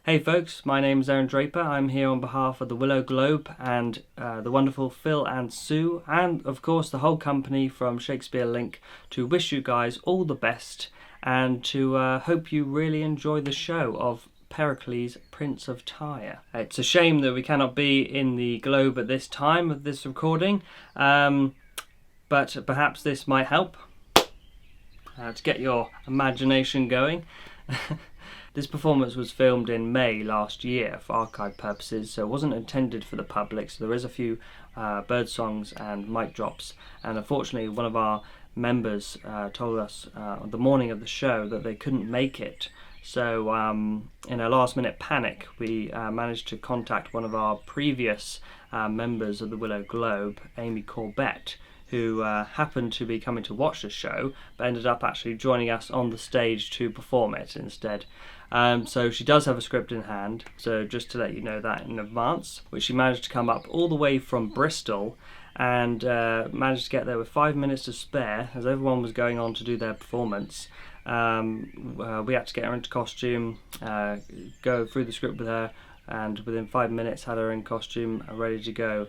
Hey folks, my name is Aaron Draper. I'm here on behalf of the Willow Globe and the wonderful Phil and Sue, and of course the whole company from Shakespeare Link, to wish you guys all the best and to hope you really enjoy the show of Pericles, Prince of Tyre. It's a shame that we cannot be in the Globe at this time of this recording, but perhaps this might help to get your imagination going. This performance was filmed in May last year for archive purposes, so it wasn't intended for the public, so there is a few bird songs and mic drops, and unfortunately one of our members told us on the morning of the show that they couldn't make it. So in a last minute panic we managed to contact one of our previous members of the Willow Globe, Amy Corbett, who happened to be coming to watch the show but ended up actually joining us on the stage to perform it instead. So she does have a script in hand, so just to let you know that in advance, which she managed to come up all the way from Bristol and managed to get there with 5 minutes to spare as everyone was going on to do their performance. We had to get her into costume, go through the script with her, and within 5 minutes had her in costume and ready to go.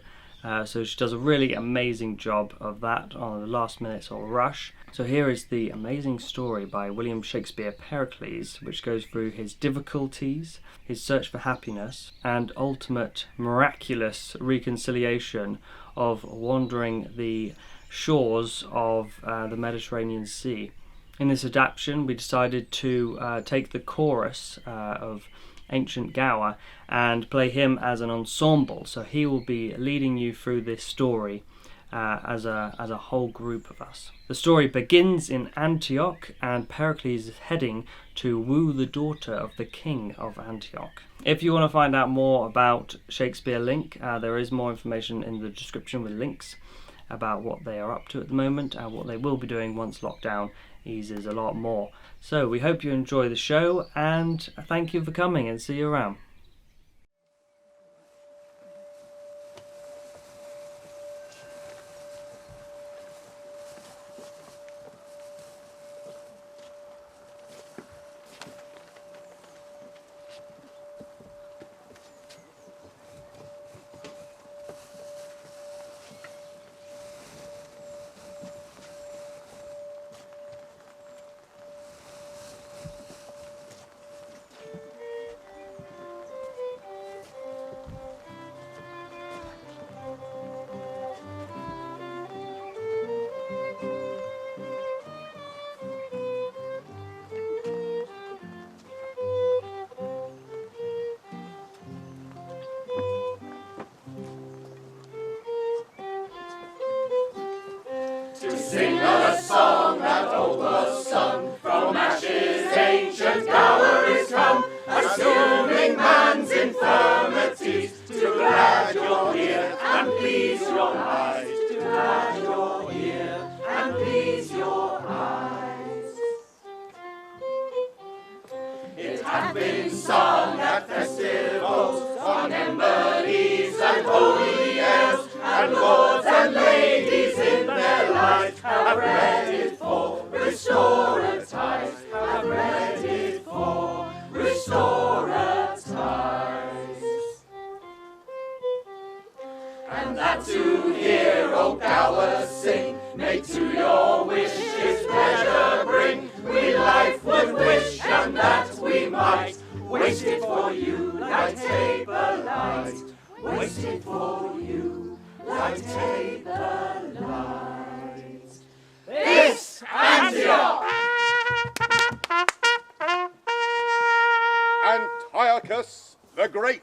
So she does a really amazing job of that on the last minute sort of rush. So here is the amazing story by William Shakespeare Pericles, which goes through his difficulties, his search for happiness, and ultimate miraculous reconciliation of wandering the shores of the Mediterranean Sea. In this adaptation we decided to take the chorus of Ancient Gower and play him as an ensemble, so he will be leading you through this story as a whole group of us. The story begins in Antioch and Pericles is heading to woo the daughter of the king of Antioch. If you want to find out more about Shakespeare Link, there is more information in the description with links about what they are up to at the moment and what they will be doing once lockdown eases a lot more. So we hope you enjoy the show, and thank you for coming, and see you around. Sing a song that old was sung, from ashes ancient Gower is come, assuming man's infirmities, to glad your ear and please your eyes, to glad your ear and please your eyes. It hath been sung at festivals, on ember eves and holy airs, and lords and ladies in their light have read it for restoratives, have read it for restoratives. And that to hear old Gower sing, may to your wish his pleasure bring. We life would wish, and that we might waste it for you like taper light, waste it for you like taper light. This Antioch! Antiochus the Great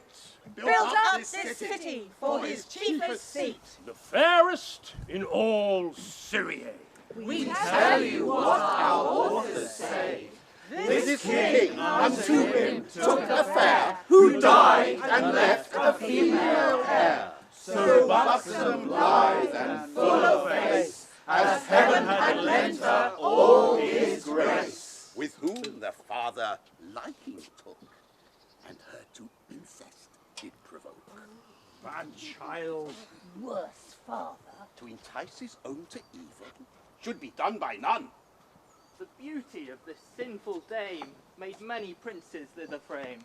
built up this city for his chiefest seat, the fairest in all Syria. We tell you what our authors say. This king unto him took a fair, who died and left a female heir, so buxom, blithe, and full of face, as heaven had lent her all his grace. With whom the father liking took, and her to incest did provoke. Bad child, worse father. To entice his own to evil should be done by none. The beauty of this sinful dame made many princes thither frame.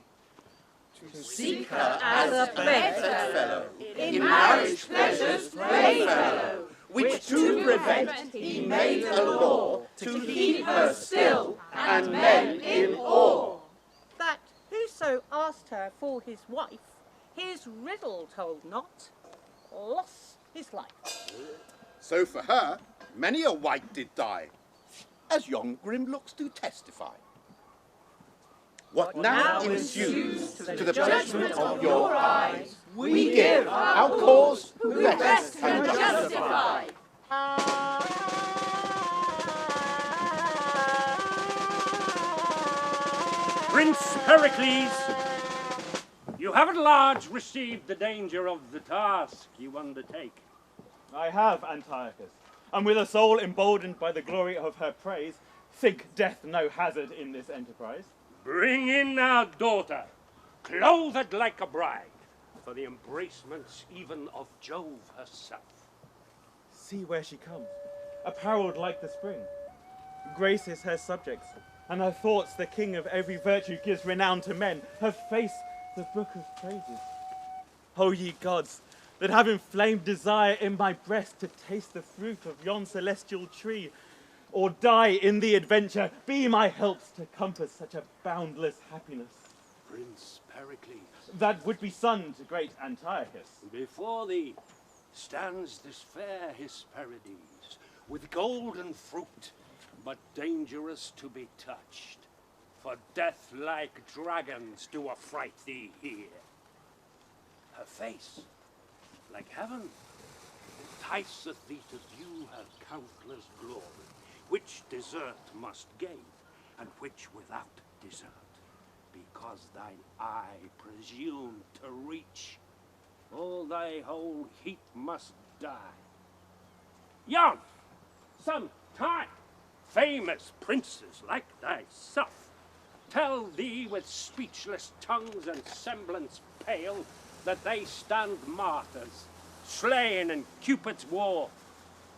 Seek her as a Bedfellow, in marriage pleasures playfellow, which to prevent he made a law to keep her still and men in awe. that whoso asked her for his wife, his riddle told not, lost his life. So for her, many a wight did die, as yon grim looks do testify. What now ensues to the judgment of your eyes, we give our cause who best can justify. Prince Pericles, you have at large received the danger of the task you undertake. I have, Antiochus, and with a soul emboldened by the glory of her praise, think death no hazard in this enterprise. Bring in our daughter, clothed like a bride, for the embracements even of Jove herself. See where she comes, apparelled like the spring. Grace is her subjects, and her thoughts the king of every virtue gives renown to men, her face the book of praises. O ye gods, that have inflamed desire in my breast to taste the fruit of yon celestial tree, or die in the adventure, be my helps to compass such a boundless happiness. Prince Pericles, That would be son to great Antiochus. before thee stands this fair Hesperides, with golden fruit, but dangerous to be touched, for death-like dragons do affright thee here. Her face, like heaven, enticeth thee to view her countless glory, which desert must gain, and which without desert, because thine eye presume to reach, all thy whole heap must die. Yon, some time, famous princes like thyself, tell thee with speechless tongues and semblance pale, that they stand martyrs, slain in Cupid's war,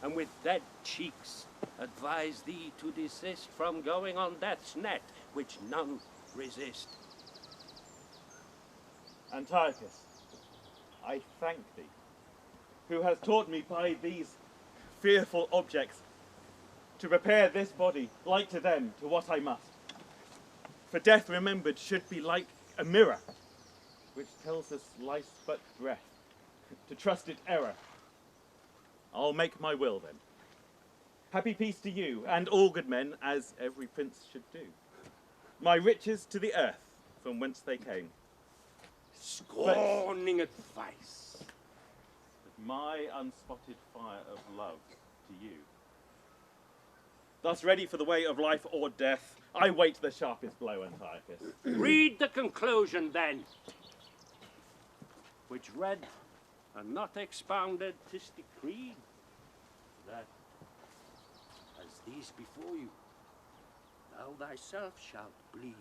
and with dead cheeks advise thee to desist from going on death's net, which none resist. Antiochus, I thank thee, who has taught me by these fearful objects to prepare this body, like to them, to what I must. For death remembered should be like a mirror, which tells us life's but breath, to trust it error. I'll make my will then. Happy peace to you, and all good men, as every prince should do. My riches to the earth, from whence they came. Scorning advice. But my unspotted fire of love to you. Thus ready for the way of life or death, I wait the sharpest blow, Antiochus. Read the conclusion then, which read and not expounded, 'tis decreed that as these before you, thou thyself shalt bleed.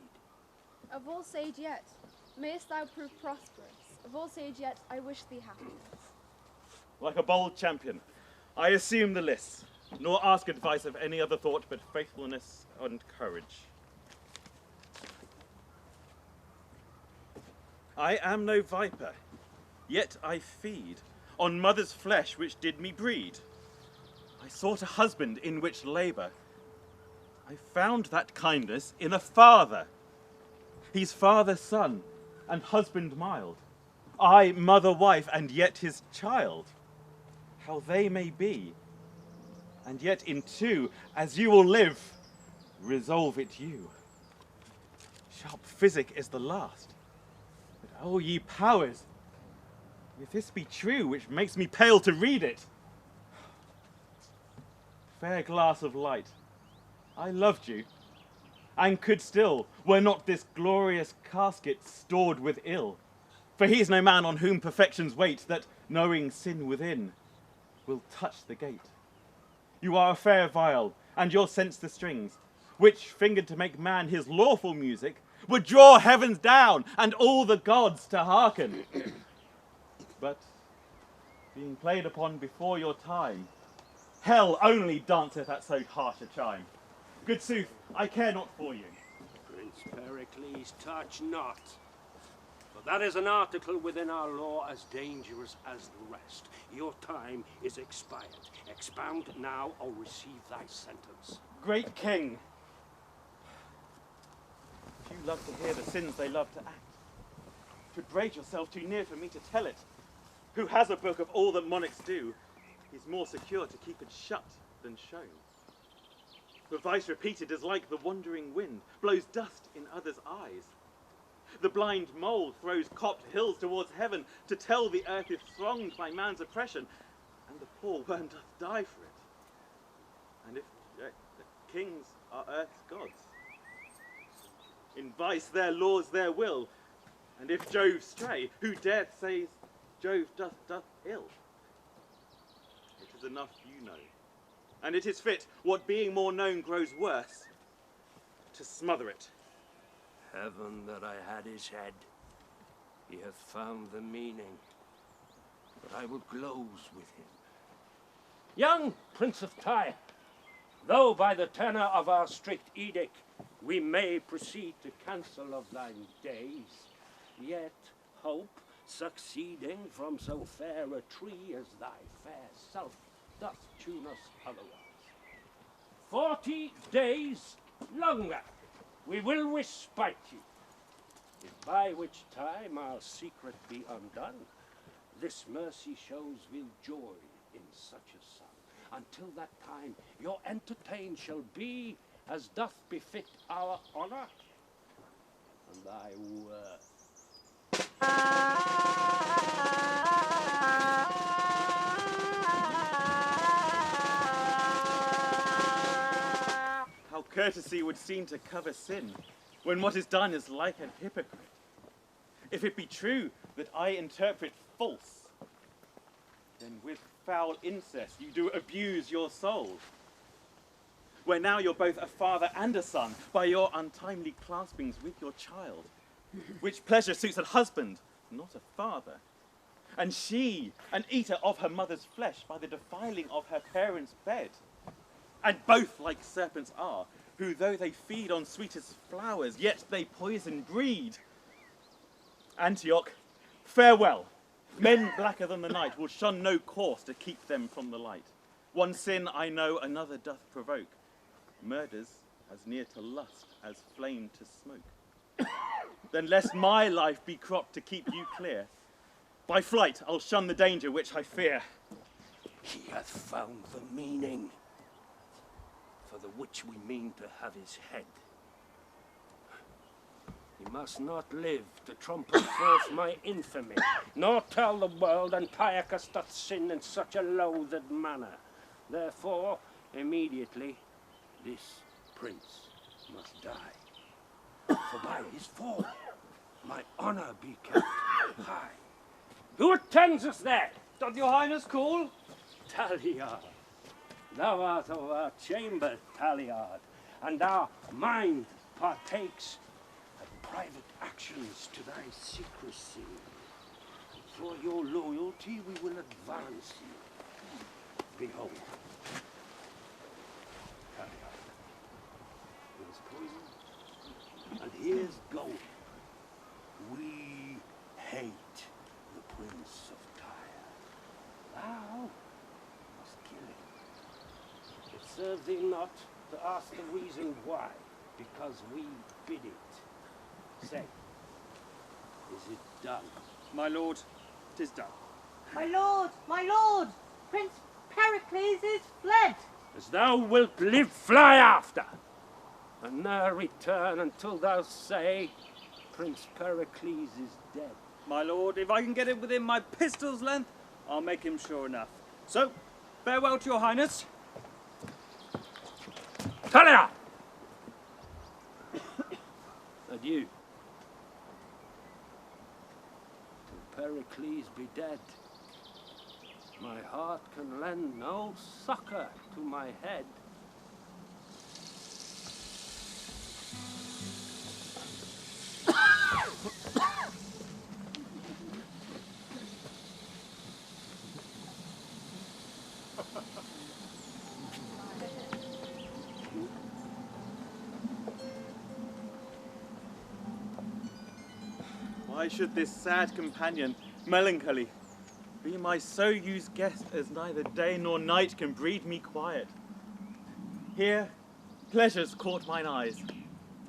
Of all sage yet, mayest thou prove prosperous. Of all sage yet, I wish thee happiness. Like a bold champion, I assume the lists, nor ask advice of any other thought but faithfulness and courage. I am no viper, yet I feed on mother's flesh which did me breed. I sought a husband in which labour. I found that kindness in a father. He's father son, and husband mild. I mother wife, and yet his child. How they may be, and yet in two, as you will live, resolve it you. Sharp physic is the last. But oh, ye powers, if this be true, which makes me pale to read it. Fair glass of light, I loved you, and could still, were not this glorious casket stored with ill. For he's no man on whom perfections wait, that, knowing sin within, will touch the gate. You are a fair viol, and your sense the strings, which, fingered to make man his lawful music, would draw heavens down, and all the gods to hearken. But, being played upon before your time, hell only danceth at so harsh a chime. Good sooth, I care not for you. Prince Pericles, touch not. For that is an article within our law as dangerous as the rest. Your time is expired. Expound now or receive thy sentence. Great King, few love to hear the sins they love to act. 'Twould braid yourself too near for me to tell it. Who has a book of all that monarchs do, is more secure to keep it shut than shown. The vice repeated is like the wandering wind, blows dust in others' eyes. The blind mole throws copped hills towards heaven to tell the earth is thronged by man's oppression, and the poor worm doth die for it. And if the kings are earth's gods, in vice their laws their will, and if Jove stray, who dareth say Jove doth ill? It is enough you know, and it is fit, what being more known grows worse, to smother it. Heaven that I had his head, he hath found the meaning, but I will glose with him. Young Prince of Tyre, though by the tenor of our strict edict we may proceed to cancel of thine days, yet hope, succeeding from so fair a tree as thy fair self, doth tune us otherwise. 40 days longer we will respite you, if by which time our secret be undone, this mercy shows we'll joy in such a son. Until that time your entertain shall be as doth befit our honour and thy worth. How courtesy would seem to cover sin, when what is done is like an hypocrite. If it be true that I interpret false, then with foul incest you do abuse your soul. Where now you're both a father and a son, by your untimely claspings with your child, which pleasure suits a husband, not a father. And she, an eater of her mother's flesh, by the defiling of her parents' bed. And both like serpents are, who though they feed on sweetest flowers, yet they poison breed. Antioch, farewell. Men blacker than the night will shun no course to keep them from the light. One sin I know another doth provoke, murders as near to lust as flame to smoke. Then lest my life be cropped to keep you clear, by flight I'll shun the danger which I fear. He hath found the meaning, for the which we mean to have his head. He must not live to trumpet forth my infamy, nor tell the world Antiochus doth sin in such a loathed manner. Therefore, immediately, this prince must die. For by his fall, my honour be kept high. Who attends us there? Doth your highness call? Taliard, thou art of our chamber, Taliard, and our mind partakes of private actions to thy secrecy. For your loyalty we will advance you. Behold, Taliard, here's poison, and here's gold. We hate the Prince of Tyre. Thou must kill him. It serves thee not to ask the reason why, because we bid it. Say, is it done? My lord, 'tis done. My lord, Prince Pericles is fled. As thou wilt live, fly after, and ne'er return until thou say, Prince Pericles is dead. My lord, if I can get it within my pistol's length, I'll make him sure enough. So, farewell to your highness. Talia! Adieu. Till Pericles be dead, my heart can lend no succour to my head. Why should this sad companion, melancholy, be my so used guest as neither day nor night can breed me quiet? Here pleasures caught mine eyes,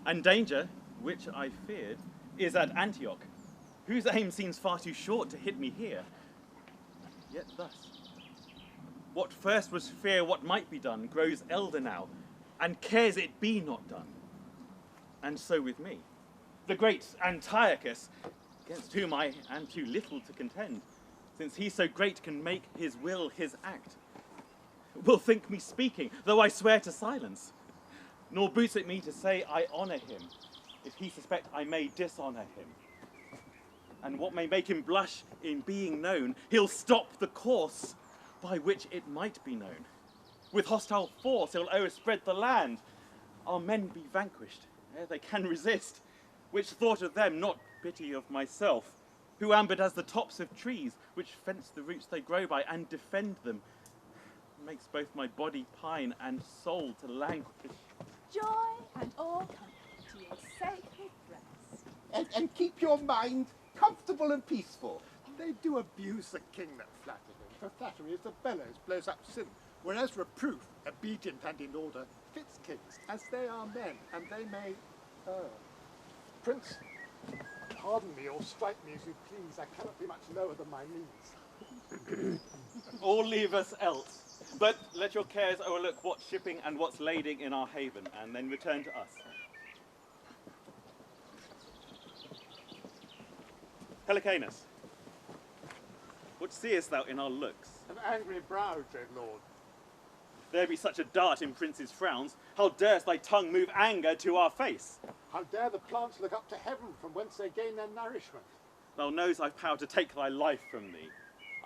and danger, which I feared, is at Antioch, whose aim seems far too short to hit me here. Yet thus, what first was fear what might be done grows elder now, and cares it be not done. And so with me, the great Antiochus, against whom I am too little to contend, since he so great can make his will his act, will think me speaking, though I swear to silence. Nor boots it me to say I honour him, if he suspect I may dishonour him. And what may make him blush in being known, he'll stop the course by which it might be known. With hostile force he'll o'erspread the land. Our men be vanquished ere they can resist, which thought of them, not pity of myself, who ambered as the tops of trees, which fence the roots they grow by, and defend them, makes both my body pine and soul to languish. Joy and all comfort to your sacred breast. And keep your mind comfortable and peaceful. They do abuse the king that flatter them, for flattery is the bellows blows up sin, whereas reproof, obedient and in order, fits kings, as they are men, and they may Prince, pardon me or strike me as you please, I cannot be much lower than my knees. All leave us else, but let your cares overlook what's shipping and what's lading in our haven, and then return to us. Helicanus, what seest thou in our looks? An angry brow, dread lord. If there be such a dart in princes' frowns, how durst thy tongue move anger to our face? How dare the plants look up to heaven from whence they gain their nourishment? Thou knows I've power to take thy life from thee.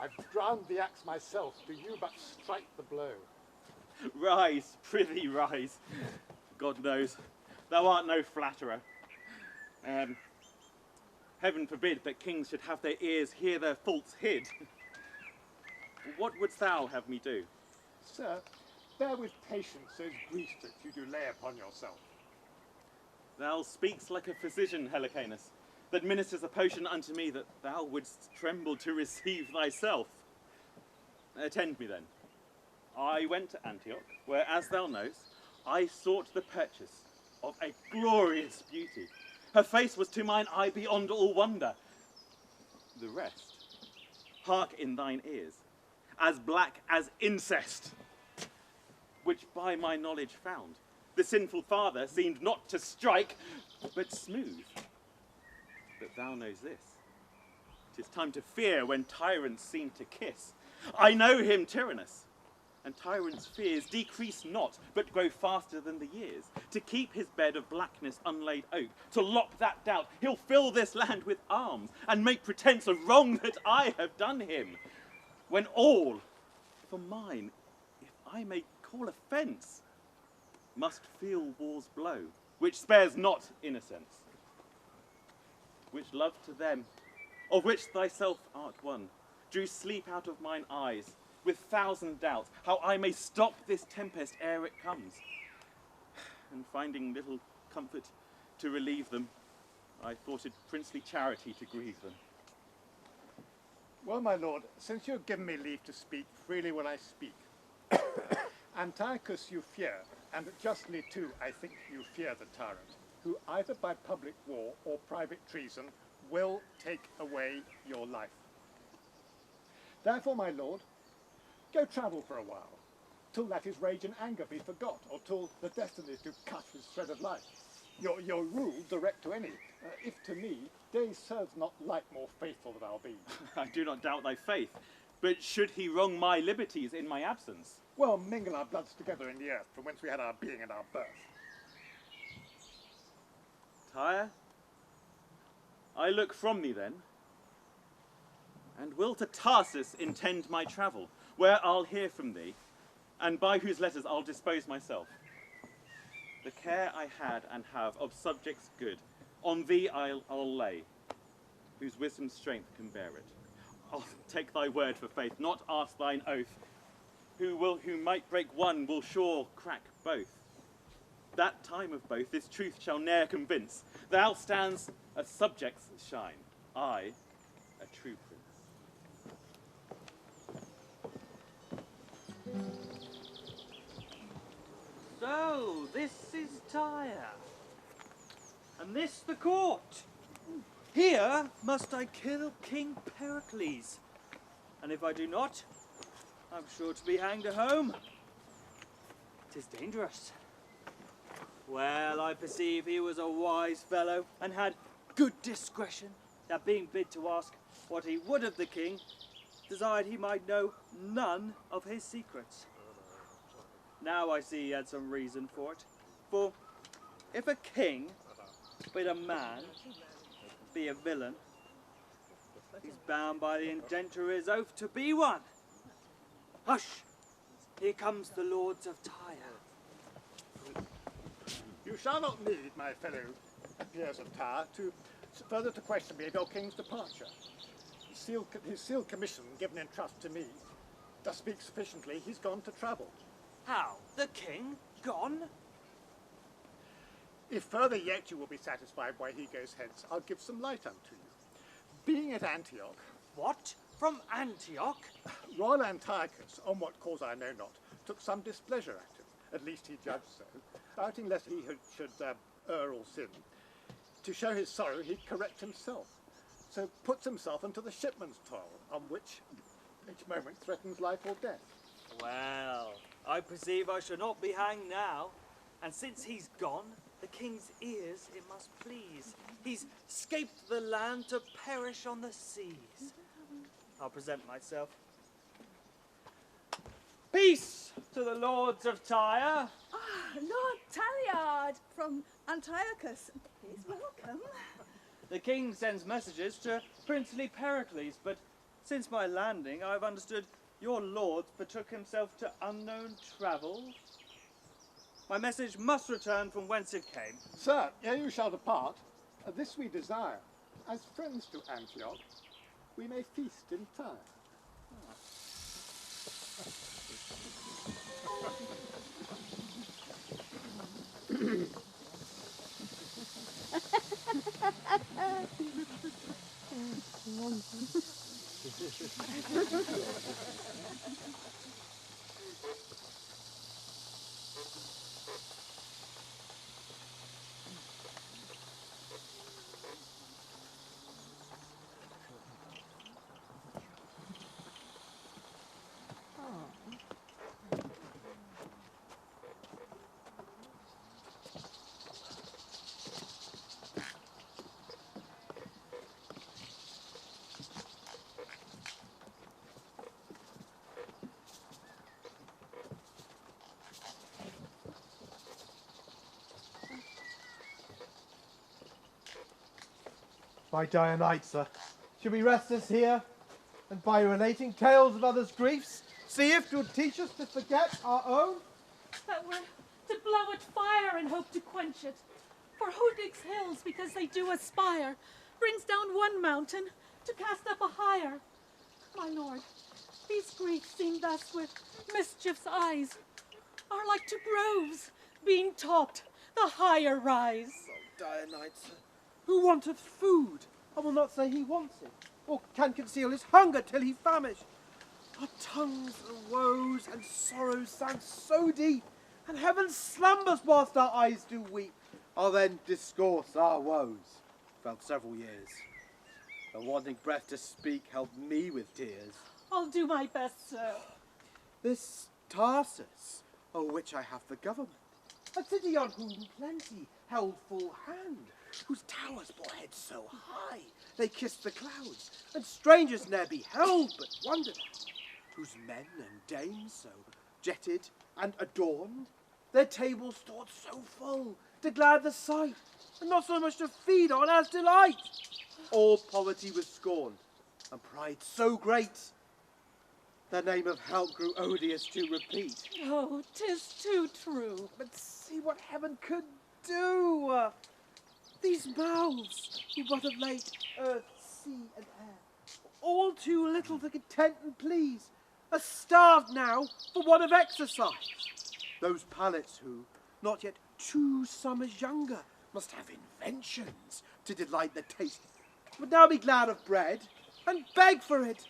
I've drowned the axe myself, do you but strike the blow. Rise, prithee rise. God knows, thou art no flatterer. Heaven forbid that kings should have their ears hear their faults hid. What wouldst thou have me do? Sir, bear with patience those griefs that you do lay upon yourself. Thou speakst like a physician, Helicanus, that ministers a potion unto me that thou wouldst tremble to receive thyself. Attend me then. I went to Antioch, where, as thou knowest, I sought the purchase of a glorious beauty. Her face was to mine eye beyond all wonder. The rest, hark in thine ears, as black as incest, which by my knowledge found, the sinful father seemed not to strike, but smooth. But thou knows this, 'tis time to fear when tyrants seem to kiss. I know him tyrannous, and tyrants' fears decrease not, but grow faster than the years. To keep his bed of blackness unlaid oak, to lock that doubt, he'll fill this land with arms, and make pretence of wrong that I have done him. When all, for mine, if I may call offence, must feel war's blow, which spares not innocence. Which love to them, of which thyself art one, drew sleep out of mine eyes, with thousand doubts, how I may stop this tempest ere it comes. And finding little comfort to relieve them, I thought it princely charity to grieve them. Well, my lord, since you have given me leave to speak, freely will I speak. Antiochus you fear, and justly too, I think you fear the tyrant, who either by public war or private treason will take away your life. Therefore, my lord, go travel for a while, till that his rage and anger be forgot, or till the destinies do cut his thread of life. Your rule direct to any, if to me, day serves not light more faithful than I'll be. I do not doubt thy faith, but should he wrong my liberties in my absence? Well, mingle our bloods together in the earth, from whence we had our being and our birth. Tyre, I look from thee then, and will to Tarsus intend my travel, where I'll hear from thee, and by whose letters I'll dispose myself. The care I had and have of subjects good, on thee I'll lay, whose wisdom's strength can bear it. I'll take thy word for faith, not ask thine oath. Who might break one will sure crack both. That time of both this truth shall ne'er convince. Thou stands as subjects shine, I a true prince. So, this is Tyre, and this the court. Here must I kill King Pericles, and if I do not, I'm sure to be hanged at home. 'Tis dangerous. Well, I perceive he was a wise fellow, and had good discretion, that being bid to ask what he would of the king, desired he might know none of his secrets. Now I see he had some reason for it. For if a king bid a man be a villain, he's bound by the indenture of his oath to be one. Hush! Here comes the lords of Tyre. You shall not need, my fellow peers of Tyre, to further to question me of your king's departure. His sealed commission, given in trust to me, does speak sufficiently. He's gone to travel. How? The king gone? If further yet you will be satisfied why he goes hence, I'll give some light unto you. Being at Antioch... What? From Antioch? Royal Antiochus, on what cause I know not, took some displeasure at him, at least he judged so, doubting lest he should err or sin. To show his sorrow, he'd correct himself, so puts himself into the shipman's toil, on which each moment threatens life or death. Well, I perceive I shall not be hanged now, and since he's gone, the king's ears it must please. He's scaped the land to perish on the seas. I'll present myself. Peace to the lords of Tyre. Lord Talliard from Antiochus is welcome. The king sends messages to princely Pericles, but since my landing I've understood your lord betook himself to unknown travels. My message must return from whence it came. Sir, ere you shall depart, this we desire. As friends to Antioch, we may feast in Tyre. By Dionysa, should we rest us here, and by relating tales of others' griefs, see if 'twould teach us to forget our own? That were to blow at fire and hope to quench it. For who digs hills because they do aspire, brings down one mountain to cast up a higher. My lord, these griefs seen thus with mischief's eyes are like to groves being topped, the higher rise. Oh, Dionysa, who wanteth food? I will not say he wants it, or can conceal his hunger till he famish. Our tongues of woes and sorrows sound so deep, and heaven slumbers whilst our eyes do weep. I'll then discourse our woes, felt several years. The wanting breath to speak helped me with tears. I'll do my best, sir. This Tarsus, o'er which I have the government, a city on whom plenty held full hand, whose towers bore heads so high they kissed the clouds, and strangers ne'er beheld but wondered at, whose men and dames so jetted and adorned, their tables stored so full to glad the sight, and not so much to feed on as delight. All poverty was scorned, and pride so great, the name of help grew odious to repeat. Oh, 'tis too true. But see what heaven could do. These mouths, who but of late earth, sea, and air, all too little to content and please, are starved now for want of exercise. Those palates who, not yet 2 summers younger, must have inventions to delight the taste would now be glad of bread, and beg for it.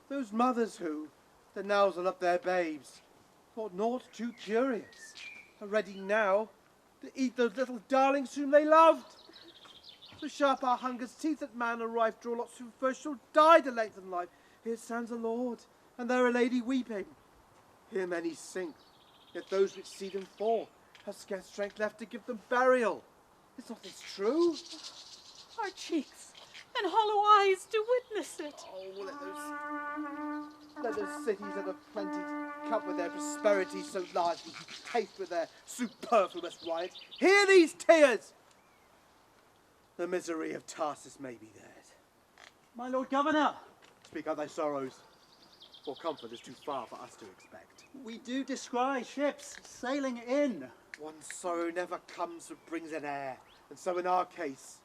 Those mothers who, to nousle up their babes, thought naught too curious, are ready now to eat those little darlings whom they loved. To sharp our hunger's teeth at man and rife, draw lots who first shall die to lengthen life. Here stands a lord, and there a lady weeping. Here many sink, yet those which see them fall have scarce strength left to give them burial. Is not this true? Our cheeks and hollow eyes do witness it. Oh, let those cities that have plenty cup with their prosperity so largely taste with their superfluous riot. Hear these tears! The misery of Tarsus may be theirs. My Lord Governor! Speak out thy sorrows, for comfort is too far for us to expect. We do descry ships sailing in. One sorrow never comes but brings an heir, and so in our case,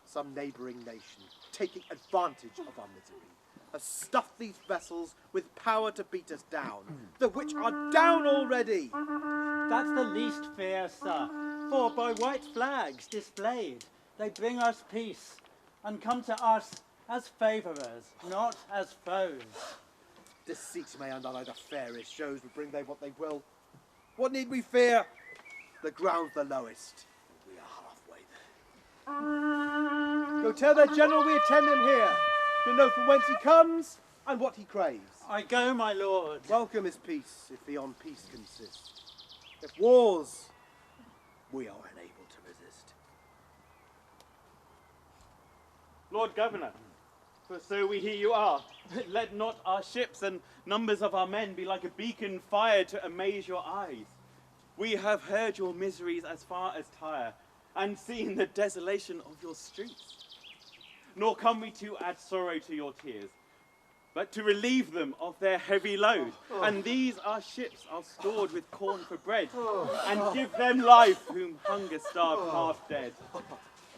some neighbouring nation, taking advantage of our misery, has stuffed these vessels with power to beat us down, the which are down already. That's the least fear, sir, for by white flags displayed, they bring us peace, and come to us as favourers, not as foes. Deceit may underlie the fairest shows, but bring they what they will. What need we fear? The ground's the lowest. We are halfway there. Go tell their general we attend him here, to know from whence he comes and what he craves. I go, my lord. Welcome is peace, if beyond peace consists. If wars, we are unable to resist. Lord Governor, for so we hear you are, let not our ships and numbers of our men be like a beacon fired to amaze your eyes. We have heard your miseries as far as Tyre, and seen the desolation of your streets. Nor come we to add sorrow to your tears, but to relieve them of their heavy load. And these our ships are stored with corn for bread, and give them life whom hunger starved half dead.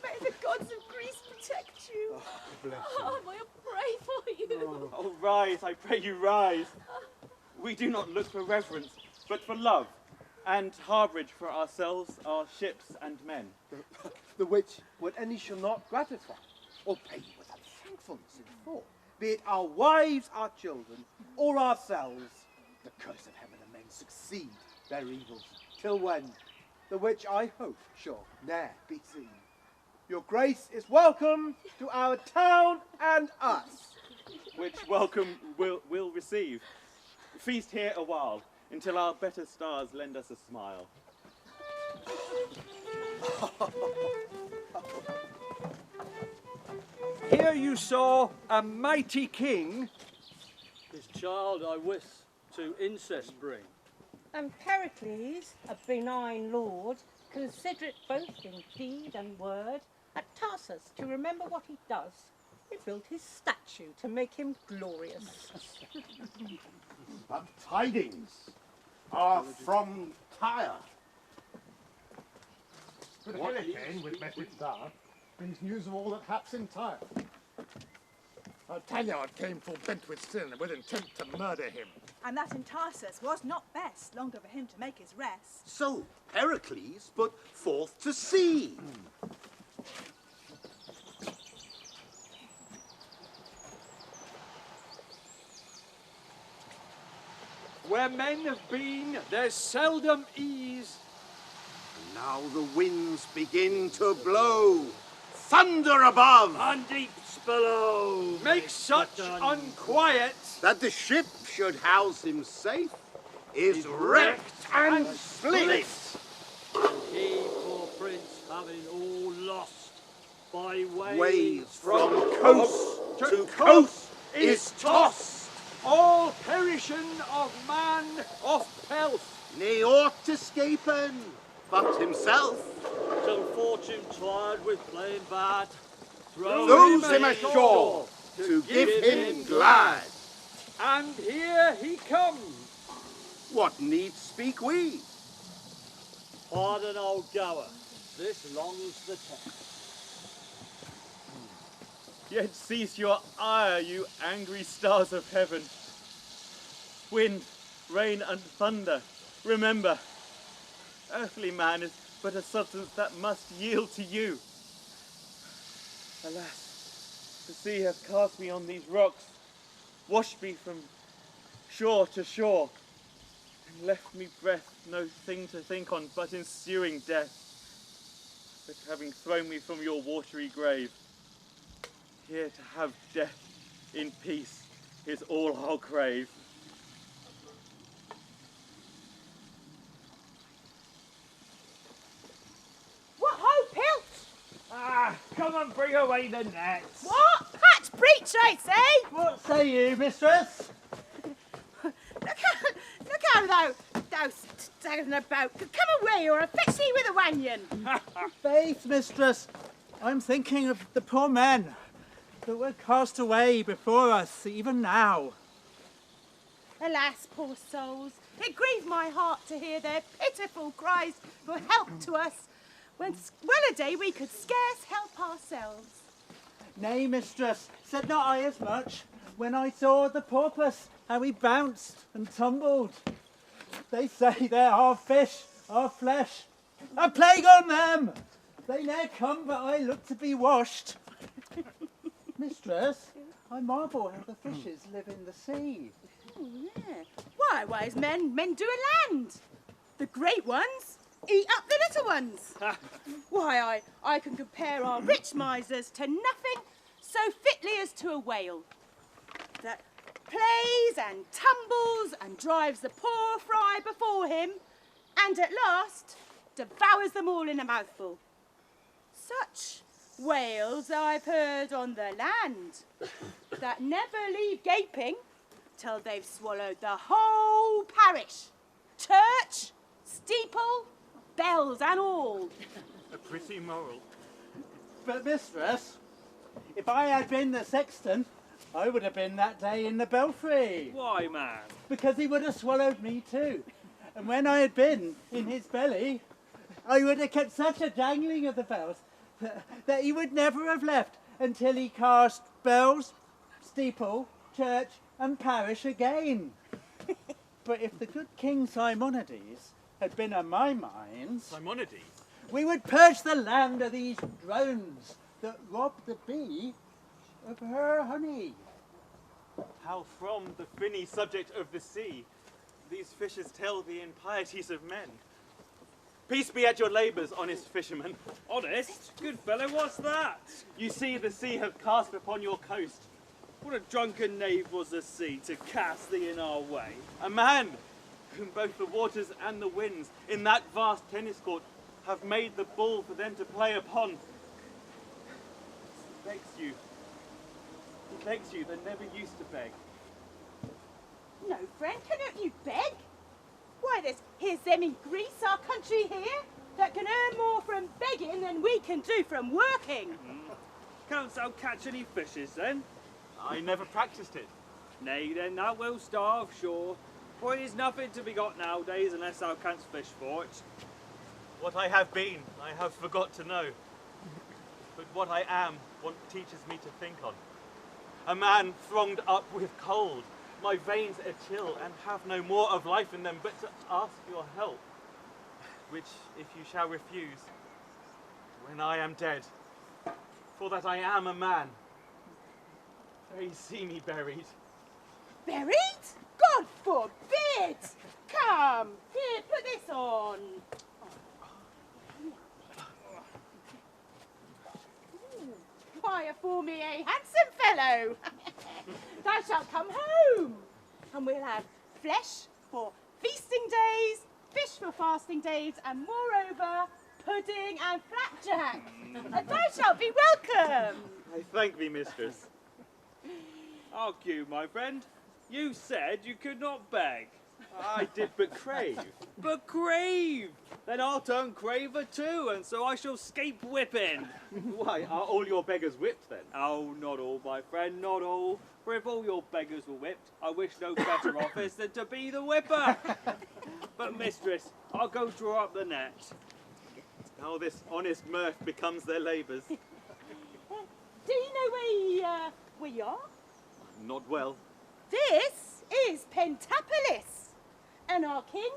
May the gods of Greece protect you. Oh, may I pray for you. Oh, rise, I pray you, rise. We do not look for reverence, but for love, and harbourage for ourselves, our ships and men. The which, what any shall not gratify, or pay you with unthankfulness in full, be it our wives, our children, or ourselves, the curse of heaven and men succeed their evils, till when, the which I hope shall ne'er be seen. Your grace is welcome to our town and us. Which welcome we'll receive. Feast here a while, until our better stars lend us a smile. Here you saw a mighty king. His child I wis to incest bring. And Pericles, a benign lord, considerate both in deed and word, at Tarsus, to remember what he does, he built his statue to make him glorious. But tidings are from Tyre. But Hurricane, with message thou, brings news of all that haps in Tyre. Our Taliard came full bent with sin, with intent to murder him. And that in Tarsus was not best longer for him to make his rest. So Pericles put forth to sea. Where men have been, there's seldom ease. Now the winds begin to blow. Thunder above And deeps below make such unquiet that the ship should house him safe is wrecked and split. He, poor prince, having all lost by Waves from coast to coast is tossed. all perishing of man of pelf. Ne aught escapen but himself. till fortune tired with playing bad Throws him ashore to give him glad. And here he comes. What need speak we? Pardon, old goer, this longs the test. Yet cease your ire, you angry stars of heaven. Wind, rain, and thunder, remember, earthly man is but a substance that must yield to you. Alas, The sea hath cast me on these rocks, washed me from shore to shore, and left me breath, no thing to think on but ensuing death. But having thrown me from your watery grave, here to have death in peace is all I'll crave. What ho, Pilt? Ah, come and bring away the nets. What? Hatch breach, I say! What say you, mistress? Look how thou staggering about. Come away, or I'll fetch thee with a wannion. Faith, mistress, I'm thinking of the poor men that were cast away before us, even now. Alas, poor souls, it grieved my heart to hear their pitiful cries for help to us, when well a day we could scarce help ourselves. Nay, mistress, said not I as much when I saw the porpoise, how he bounced and tumbled. They say there are fish, are flesh, a plague on them! They ne'er come, but I look to be washed. Mistress, I marvel how the fishes live in the sea. Oh, yeah. Why, wise men do a land. The great ones eat up the little ones. Why, I can compare our rich misers to nothing so fitly as to a whale that plays and tumbles and drives the poor fry before him and at last devours them all in a mouthful. Such whales I've heard on the land that never leave gaping till they've swallowed the whole parish, church, steeple, bells and all. A pretty moral. But mistress, if I had been the sexton, I would have been that day in the belfry. Why, man? Because he would have swallowed me too. And when I had been in his belly, I would have kept such a jangling of the bells that he would never have left until he cast bells, steeple, church and parish again. But if the good King Simonides had been of my mind, Simonides? we would purge the land of these drones that rob the bee of her honey. How from the finny subject of the sea, these fishes tell the impieties of men. Peace be at your labours, honest fishermen. Honest? Good fellow, what's that? You see the sea hath cast upon your coast. What a drunken knave was the sea to cast thee in our way. A man whom both the waters and the winds in that vast tennis court have made the ball for them to play upon. He begs you that never used to beg. No, friend, cannot you beg? Why, here's them in Greece, our country here, that can earn more from begging than we can do from working. Canst thou catch any fishes then? I never practised it. Nay, then thou wilt starve, sure. For it is nothing to be got nowadays unless thou canst fish for it. What I have been, I have forgot to know. But what I am, what teaches me to think on. A man thronged up with cold, my veins are chill, and have no more of life in them but to ask your help, which if you shall refuse, when I am dead, for that I am a man, they see me buried. Buried? God forbid! Come, here, put this on. Why, afore me a handsome fellow. Thou shalt come home, and we'll have flesh for feasting days, fish for fasting days, and moreover, pudding and flapjack. And thou shalt be welcome. I thank thee, mistress. Hark you, my friend. You said you could not beg. I did but crave. But crave! Then I'll turn craver too, and so I shall scape whipping. Why, are all your beggars whipped then? Oh, not all, my friend, not all. For if all your beggars were whipped, I wish no better office than to be the whipper. But mistress, I'll go draw up the net. Now this honest mirth becomes their labours. Do you know where you are? Not well. This is Pentapolis, and our king,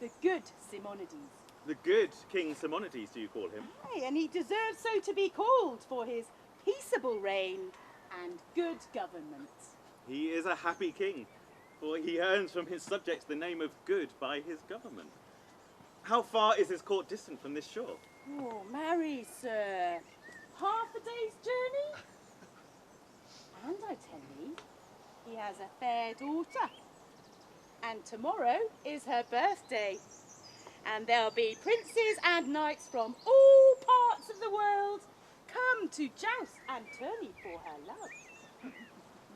the good Simonides. The good King Simonides, do you call him? Aye, and he deserves so to be called for his peaceable reign and good government. He is a happy king, for he earns from his subjects the name of good by his government. How far is his court distant from this shore? Oh, marry, sir, half a day's journey. And I tell ye, he has a fair daughter. And tomorrow is her birthday. And there'll be princes and knights from all parts of the world come to joust and tourney for her love.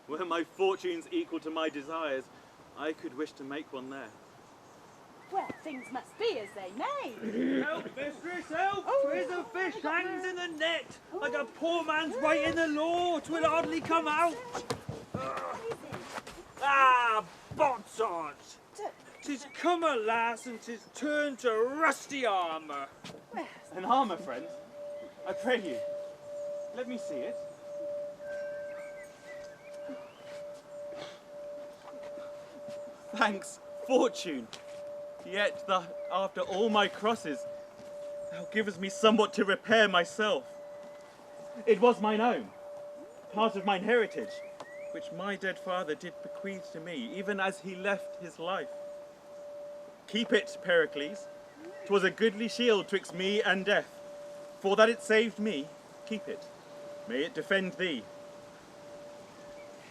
Were my fortunes equal to my desires, I could wish to make one there. Well, things must be as they may. Help, mistress, help! Here's a fish hangs in the net, like a poor man's writing the law, 'twill hardly come out. Ah, botsards! 'Tis come alas, and 'tis turned to rusty armour. An armour, friend? I pray you, let me see it. Thanks, fortune. Yet, after all my crosses, thou givest me somewhat to repair myself. It was mine own, part of mine heritage, which my dead father did bequeath to me, even as he left his life. Keep it, Pericles. 'Twas a goodly shield twixt me and death. For that it saved me, keep it. May it defend thee.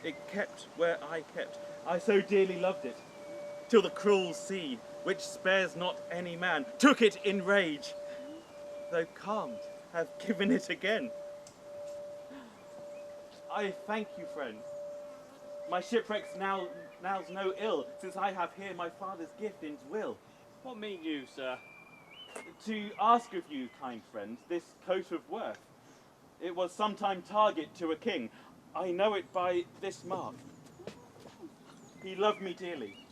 It kept where I kept. I so dearly loved it, till the cruel sea, which spares not any man, took it in rage, though calmed, have given it again. I thank you, friend. My shipwrecks now's no ill, since I have here my father's gift in's will. What mean you, sir? To ask of you, kind friend, this coat of worth. It was sometime target to a king. I know it by this mark. He loved me dearly,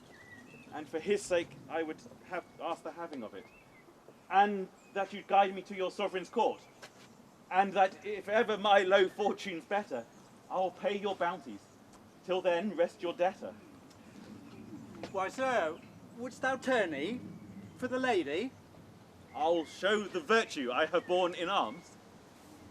and for his sake I would have asked the having of it. And that you'd guide me to your sovereign's court. And that if ever my low fortune's better, I'll pay your bounties. Till then, rest your debtor. Why, sir, wouldst thou tourney for the lady? I'll show the virtue I have borne in arms.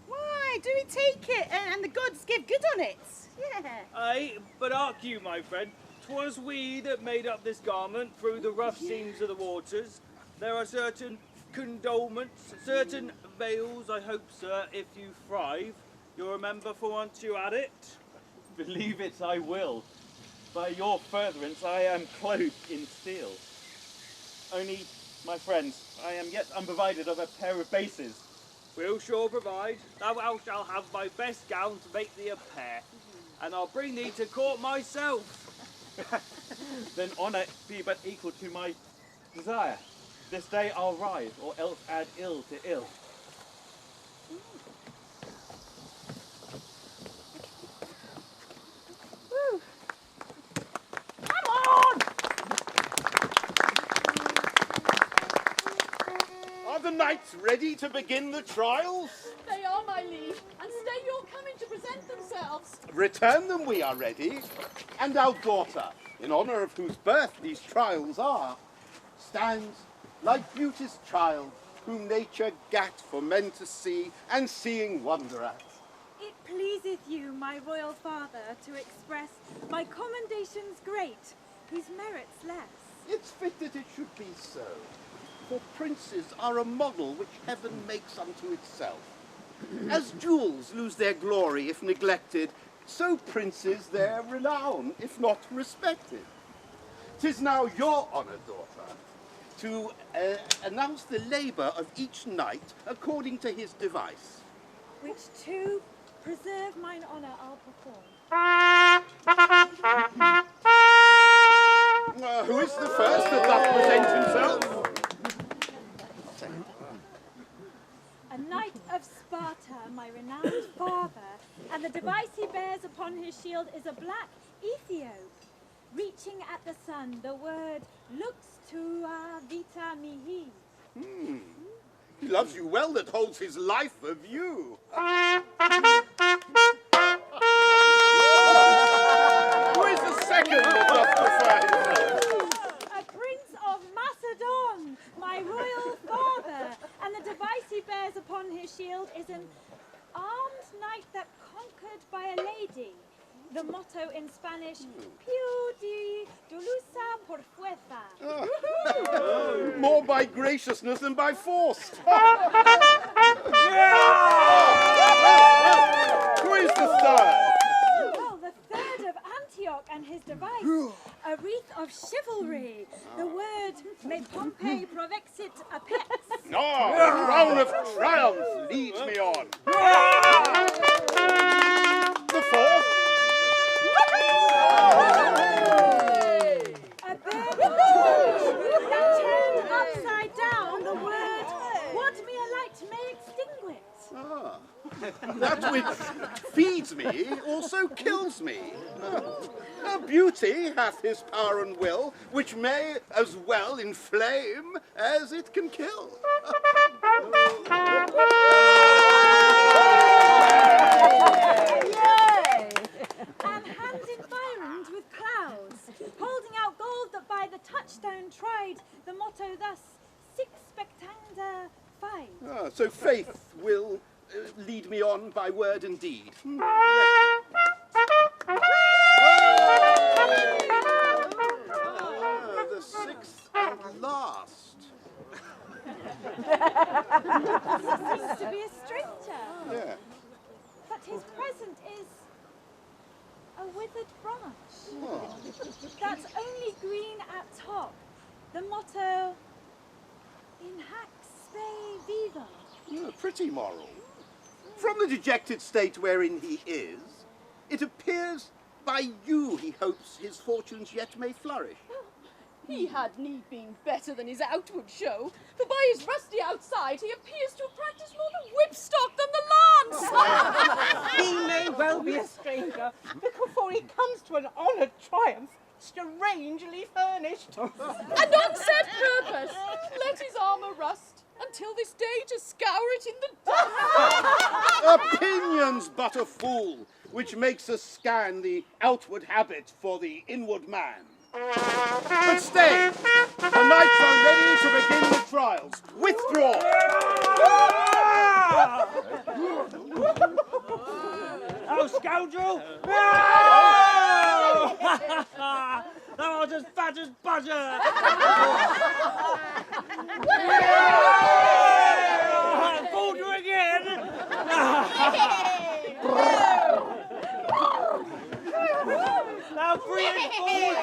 Why, do we take it and the gods give good on it? Yeah. Aye, but hark you, my friend, 'twas we that made up this garment through the rough seams of the waters. There are certain condolements, certain veils, I hope, sir, if you thrive, you'll remember for once you had it. Believe it I will. By your furtherance I am clothed in steel. Only, my friends, I am yet unprovided of a pair of bases. We'll sure provide. Thou shalt have my best gown to make thee a pair, and I'll bring thee to court myself. Then honour be but equal to my desire. This day I'll rise, or else add ill to ill. Woo. Come on! Are the knights ready to begin the trials? They are, my liege, and stay your coming to present themselves. Return them, we are ready. And our daughter, in honour of whose birth these trials are, stands like beauty's child, whom nature gat for men to see, and seeing wonder at. It pleaseth you, my royal father, to express my commendations great, whose merits less. It's fit that it should be so, for princes are a model which heaven makes unto itself. As jewels lose their glory if neglected, so princes their renown if not respected. 'Tis now your honour, daughter, to announce the labour of each knight according to his device. Which to preserve mine honour I'll perform. Who is the first that doth present himself? A knight of Sparta, my renowned father, and the device he bears upon his shield is a black Ethiop. Reaching at the sun, the word lux tua vita mihi. He loves you well that holds his life of you. Who is the second that doth prefer himself? A prince of Macedon, my royal father, and the device he bears upon his shield is an armed knight that conquered by a lady. The motto in Spanish, Pio di Dulusa por fuerza. More by graciousness than by force. Who is the third? Well, the third of Antioch and his device, a wreath of chivalry. The word me Pompey provexit apets. No, the crown of triumph leads me on. The fourth? A bird that turned upside down. The word what me a light may extinguish. That which feeds me also kills me. Beauty hath his power and will, which may as well inflame as it can kill. And hand environed with clouds, holding out gold that by the touchstone tried, the motto thus, sic spectanda fide. So faith will lead me on by word and deed. The sixth and last. He seems to be a stranger. Yeah. But his present is a withered branch. That's only green at top. The motto, in hac spe viva. Pretty moral. From the dejected state wherein he is, it appears by you he hopes his fortunes yet may flourish. He had need been better than his outward show, for by his rusty outside he appears to have practised more the whipstock than the lance. He may well be a stranger, but before he comes to an honoured triumph, strangely furnished. And on said purpose, let his armour rust, until this day to scour it in the dust. Opinion's but a fool, which makes us scan the outward habit for the inward man. But stay, the knights are ready to begin the trials. Withdraw! Oh, scoundrel! Thou art as fat as butter! Fooled you again! Thou free and fool!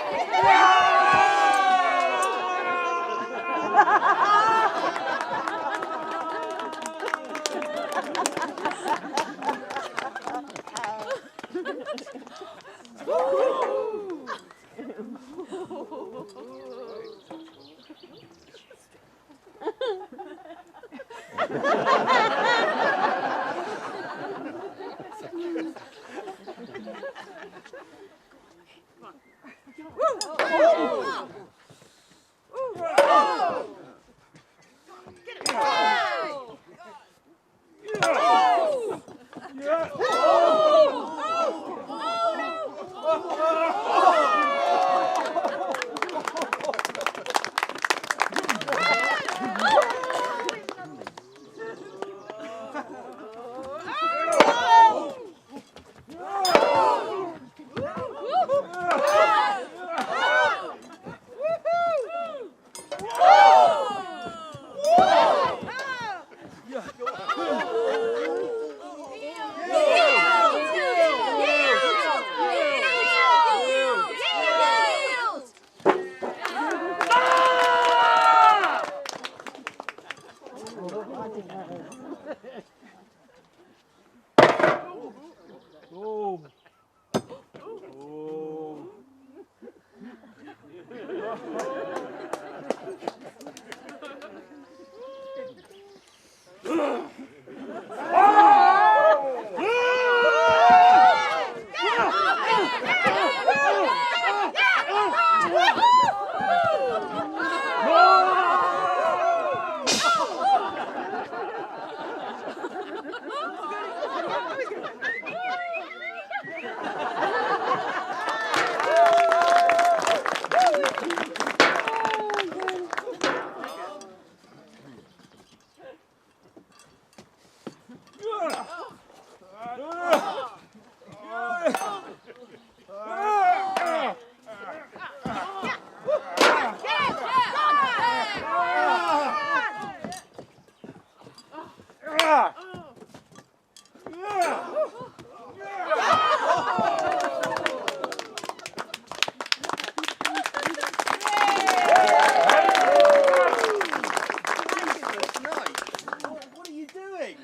What are you doing?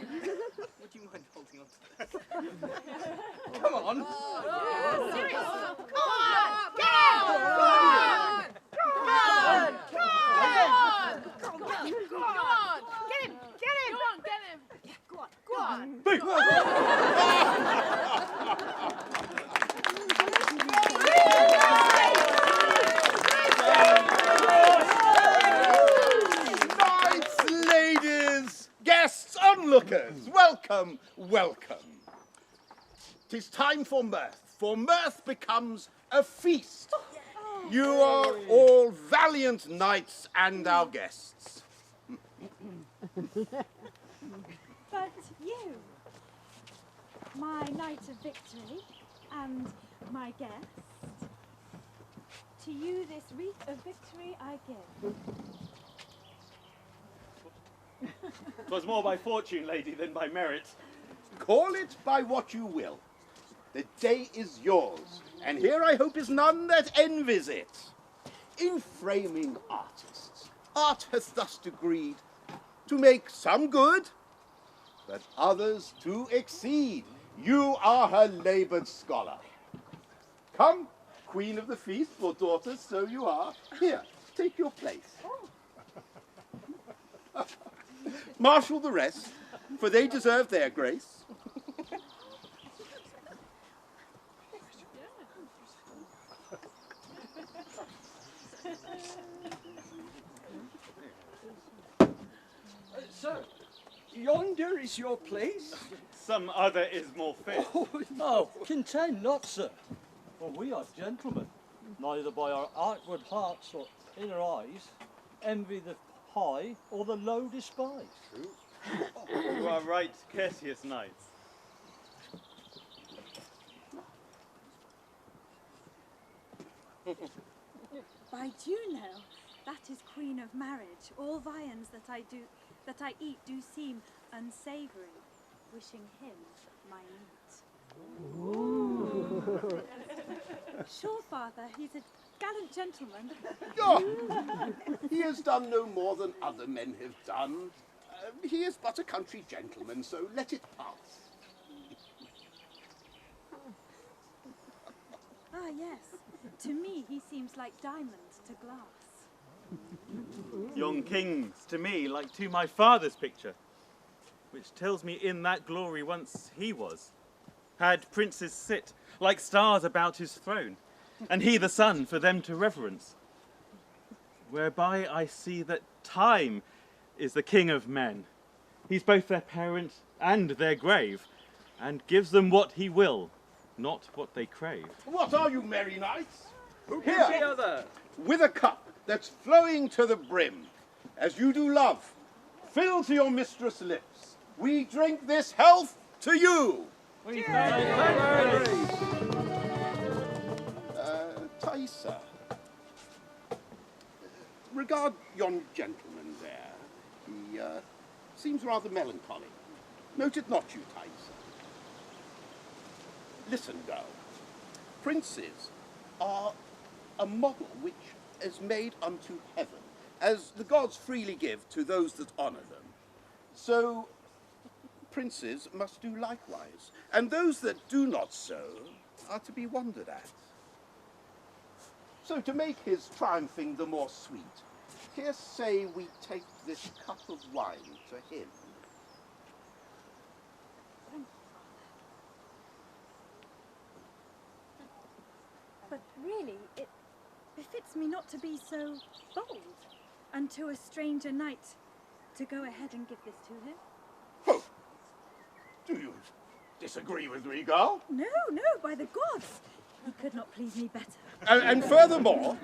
Would you mind holding on to this? Come on. Knights, ladies, guests, onlookers, welcome, welcome. 'Tis time for mirth becomes a feast. You are all valiant knights and our guests. But you, my knight of victory and my guest, to you this wreath of victory I give. 'Twas more by fortune, lady, than by merit. Call it by what you will. The day is yours, and here I hope is none that envies it. In framing artists, art hath thus decreed to make some good, but others to exceed. You are her laboured scholar. Come, queen of the feast, for daughters so you are. Here, take your place. Marshal the rest, for they deserve their grace. Sir, yonder is your place? Some other is more fit. Oh, contend not, sir. For we are gentlemen, neither by our outward hearts or inner eyes envy the high or the low despise. You are right, courteous knights. By Juno, that is queen of marriage. All viands that I eat do seem unsavoury, wishing him my meat. Sure, father, he's a gallant gentleman. Oh, he has done no more than other men have done. He is but a country gentleman, so let it pass. Ah, yes. To me, he seems like diamond to glass. Young kings, to me, like to my father's picture, which tells me in that glory once he was, had princes sit like stars about his throne, and he the sun for them to reverence, whereby I see that time is the king of men. He's both their parent and their grave, and gives them what he will, not what they crave. What are you, merry knights? Who Here, gives the other? with a cup that's flowing to the brim, as you do love, fill to your mistress' lips. We drink this health to you. Thaisa, regard yon gentleman there. He seems rather melancholy. Note it not, you, Thaisa. Listen, girl. Princes are a model which is made unto heaven, as the gods freely give to those that honour them. So princes must do likewise, and those that do not so are to be wondered at. So to make his triumphing the more sweet, here say we take this cup of wine to him. But really, it befits me not to be so bold, and to a stranger knight to go ahead and give this to him. Oh, do you disagree with me, girl? No, no, by the gods! He could not please me better. And furthermore,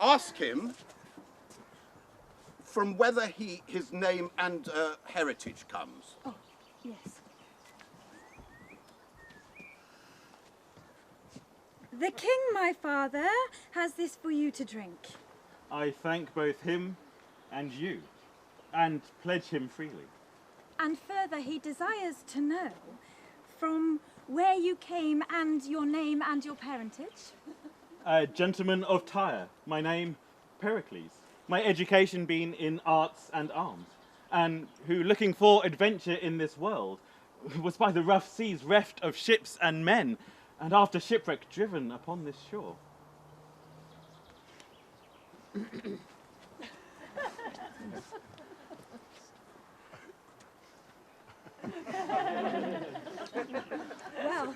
ask him from whether his name and heritage comes. Oh, yes. The king, my father, has this for you to drink. I thank both him and you, and pledge him freely. And further, he desires to know from where you came and your name and your parentage. Gentleman of Tyre, my name Pericles. My education been in arts and arms, and who, looking for adventure in this world, was by the rough seas reft of ships and men, and after shipwreck driven upon this shore. Well,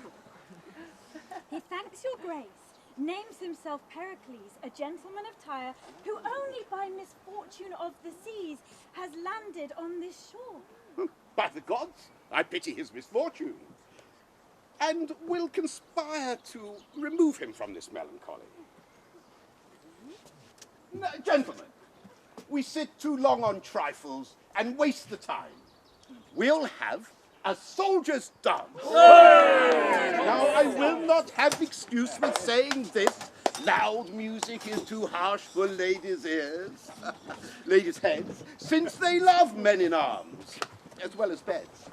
he thanks your grace, names himself Pericles, a gentleman of Tyre, who only by misfortune of the seas has landed on this shore. By the gods, I pity his misfortune, and will conspire to remove him from this melancholy. Now, gentlemen, we sit too long on trifles and waste the time. We'll have a soldier's dance. Now, I will not have excuse for saying this. Loud music is too harsh for ladies' ears, ladies' heads, since they love men in arms, as well as beds.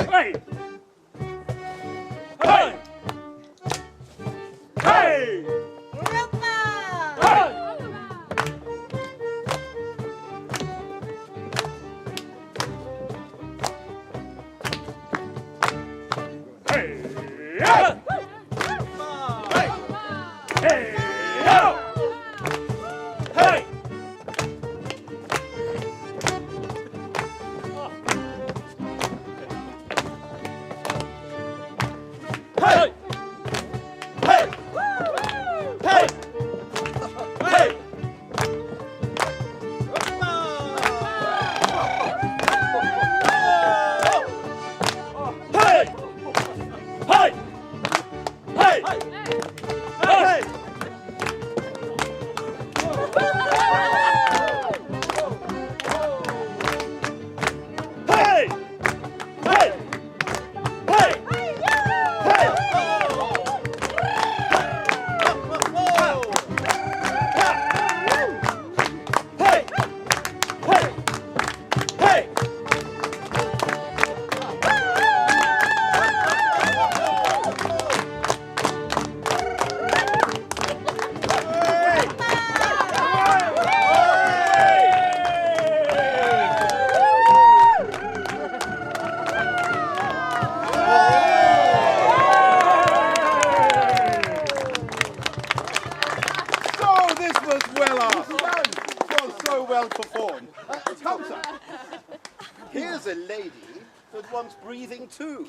Hey! Hey! Hey! Here's a lady that wants breathing too.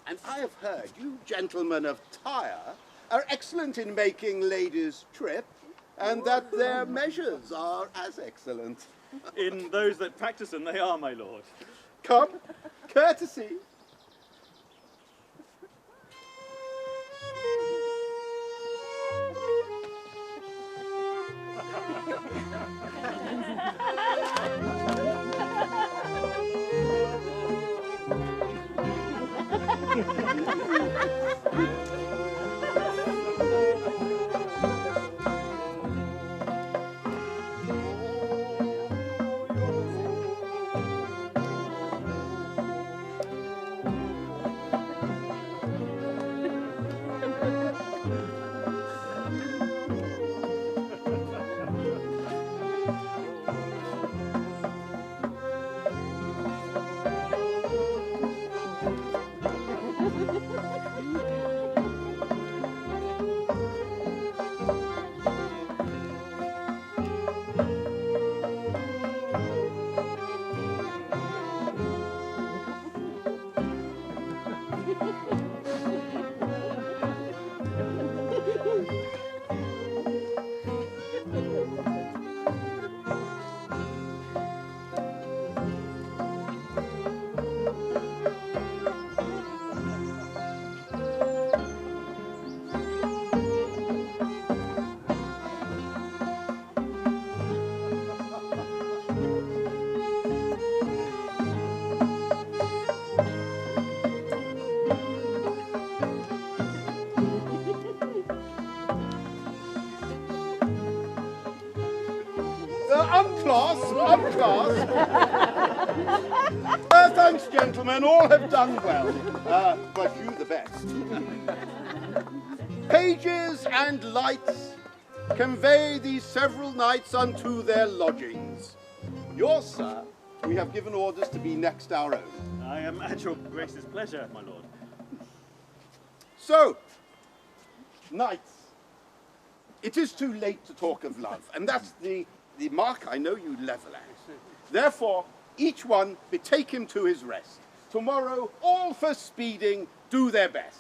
And I have heard you gentlemen of Tyre are excellent in making ladies trip, and that their measures are as excellent. In those that practice them, they are, my lord. Come, courtesy. Unclass. Thanks, gentlemen. All have done well. But you the best. Pages and lights, convey these several knights unto their lodgings. Yours, sir, we have given orders to be next our own. I am at your grace's pleasure, my lord. So, knights, it is too late to talk of love, and that's the mark I know you level at. Therefore, each one betake him to his rest. Tomorrow, all for speeding do their best.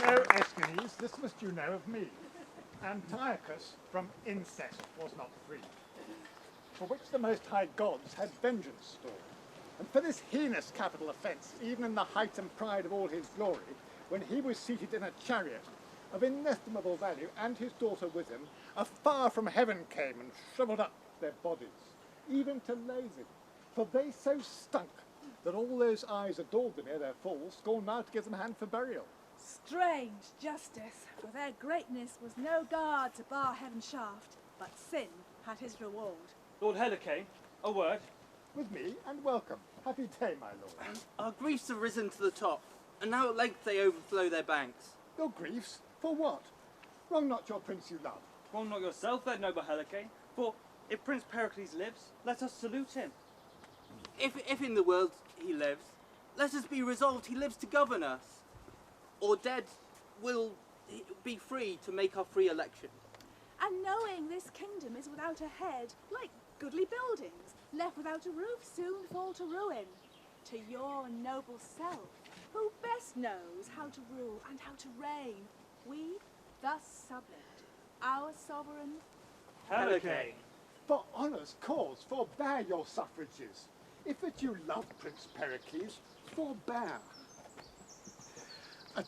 No, Aeschines, this must you know of me. Antiochus from incest was not free, for which the most high gods had vengeance stored. And for this heinous capital offence, even in the height and pride of all his glory, when he was seated in a chariot of inestimable value, and his daughter with him, afar from heaven came and shrivelled up their bodies, even to lazy, for they so stunk that all those eyes adored them ere their fall, scorned now to give them hand for burial. Strange justice, for their greatness was no guard to bar heaven's shaft, but sin had his reward. Lord Helicane, a word. With me, and welcome. Happy day, my lord. Our griefs have risen to the top, and now at length they overflow their banks. Your griefs? For what? Wrong not your prince you love. Wrong not yourself, then, noble Helicane, for if Prince Pericles lives, let us salute him. If in the world he lives, let us be resolved he lives to govern us, or dead will be free to make our free election. And knowing this kingdom is without a head, like goodly buildings, left without a roof, soon fall to ruin. To your noble self, who best knows how to rule and how to reign, we thus subject our sovereign Helicane. For honour's cause, forbear your suffrages. If that you love Prince Pericles, forbear.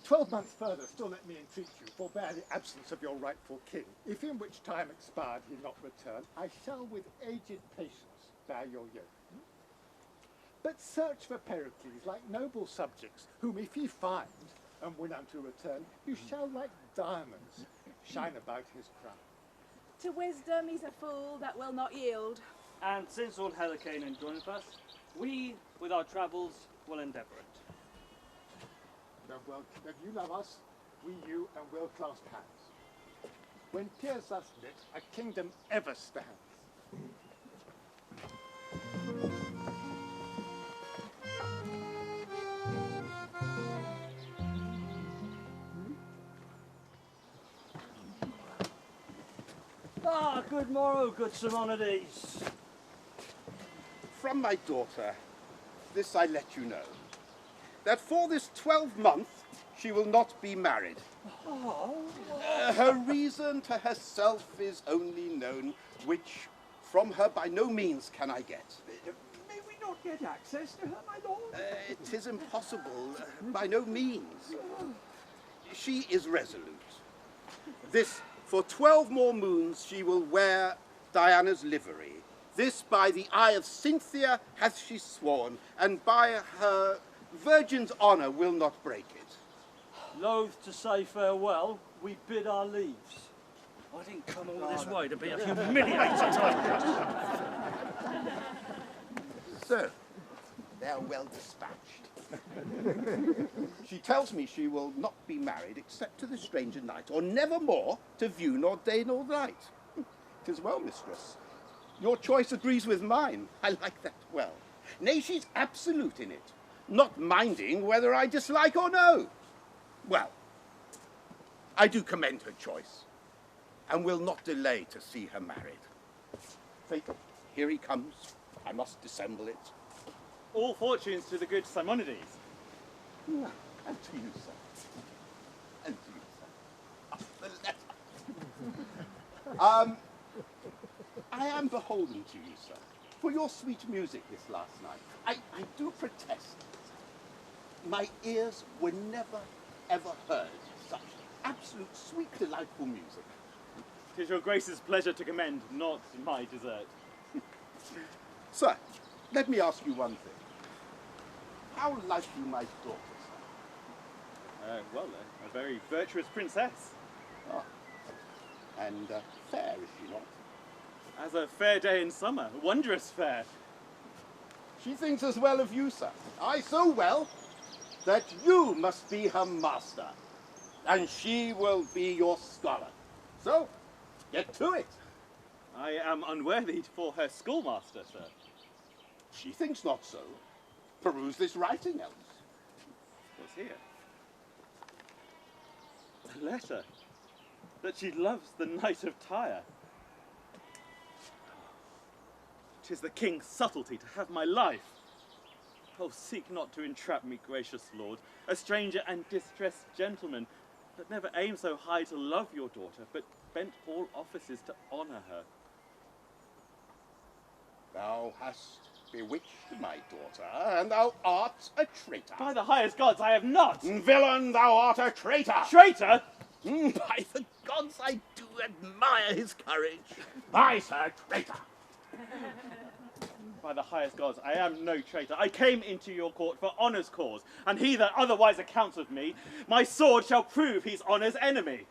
12 months further, still let me entreat you, forbear the absence of your rightful king. If in which time expired he not return, I shall with aged patience bear your yoke. But search for Pericles like noble subjects, whom if ye find, and win unto return, you shall like diamonds shine about his crown. To wisdom he's a fool that will not yield. And since Lord Helicane enjoineth us, we, with our travels, will endeavour it. Then you love us, we you, and we'll clasp hands. When tears thus lit, a kingdom ever stands. Ah, good morrow, good Simonides. From my daughter, this I let you know, that for this 12 months she will not be married. Her reason to herself is only known, which from her by no means can I get. May we not get access to her, my lord? It is impossible, by no means. She is resolute. This, for 12 more moons she will wear Diana's livery. This by the eye of Cynthia hath she sworn, and by her virgin's honour will not break it. Loath to say farewell, we bid our leaves. I didn't come all this way to be a humiliated type. So, they are well dispatched. She tells me she will not be married except to the stranger knight, or never more to view nor day nor night. 'Tis well, mistress. Your choice agrees with mine. I like that well. Nay, she's absolute in it, not minding whether I dislike or no. Well, I do commend her choice, and will not delay to see her married. Fate, here he comes. I must dissemble it. All fortunes to the good Simonides. And to you, sir. And to you, sir. The letter. I am beholden to you, sir, for your sweet music this last night. I do protest. My ears were never, ever heard such absolute sweet, delightful music. 'Tis your grace's pleasure to commend, not my desert. Sir, let me ask you one thing. How like you my daughter, sir? Well, a very virtuous princess. Ah. And fair, is she not? As a fair day in summer, wondrous fair. She thinks as well of you, sir. Aye, so well, that you must be her master, and she will be your scholar. So, get to it. I am unworthy for her schoolmaster, sir. She thinks not so. Peruse this writing, else. What's here? A letter. That she loves the Knight of Tyre. 'Tis the king's subtlety to have my life. Oh, seek not to entrap me, gracious lord, a stranger and distressed gentleman, that never aimed so high to love your daughter, but bent all offices to honour her. Thou hast bewitched my daughter, and thou art a traitor. By the highest gods, I have not! Villain, thou art a traitor! Traitor? By the gods, I do admire his courage. Aye, sir, traitor! By the highest gods, I am no traitor. I came into your court for honour's cause, and he that otherwise accounts of me, my sword shall prove his honour's enemy.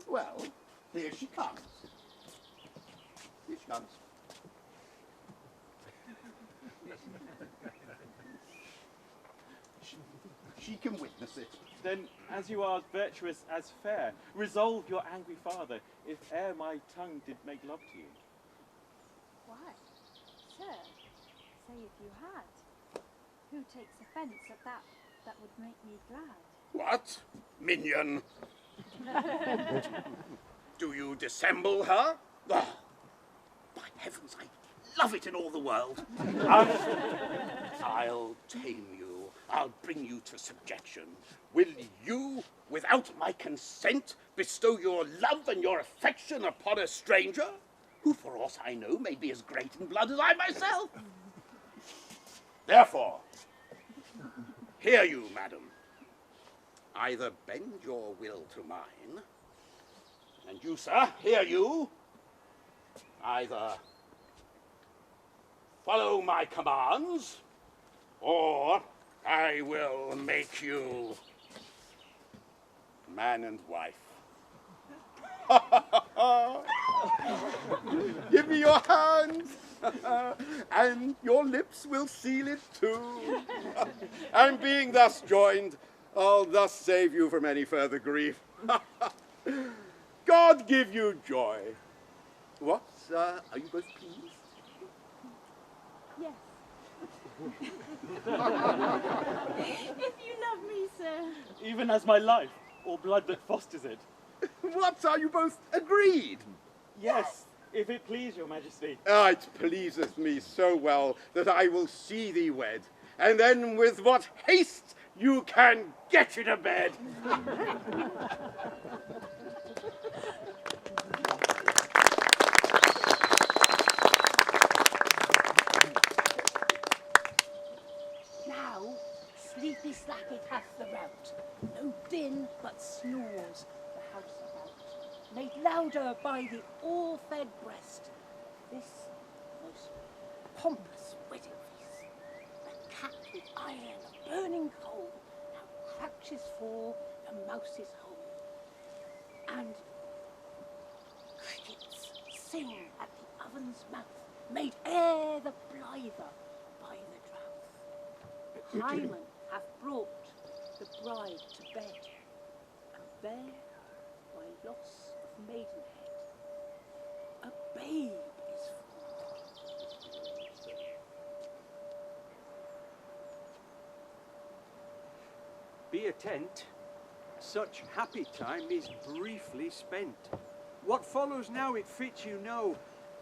Well, here she comes. Here she comes. She can witness it. Then, as you are virtuous as fair, resolve your angry father, if e'er my tongue did make love to you. Why, sir, say if you had. Who takes offence at that would make me glad? What? Minion? Do you dissemble her? Oh, by heavens, I love it in all the world. I'll tame you. I'll bring you to subjection. Will you, without my consent, bestow your love and your affection upon a stranger, who, for aught I know, may be as great in blood as I myself? Therefore, hear you, madam. Either bend your will to mine, and you, sir, hear you, either follow my commands, or I will make you man and wife. Give me your hands, and your lips will seal it too. And being thus joined, I'll thus save you from any further grief. God give you joy. What, are you both pleased? Yes. If you love me, sir. Even as my life, or blood that fosters it. What, are you both agreed? Yes, if it please your majesty. It pleaseth me so well that I will see thee wed, and then with what haste you can get you to bed. Now, sleepy slacketh hath the rout, no din but snores the house about, made louder by the all-fed breast. This most pompous wedding feast, a cat with iron, a burning coal, now crouches for the mouse's hole, and crickets sing at the oven's mouth, made e'er the blither by the drouth. Hymen hath brought the bride to bed, and there, by loss of maidenhead, a babe is formed. Be attent, such happy time is briefly spent. What follows now it fits you know,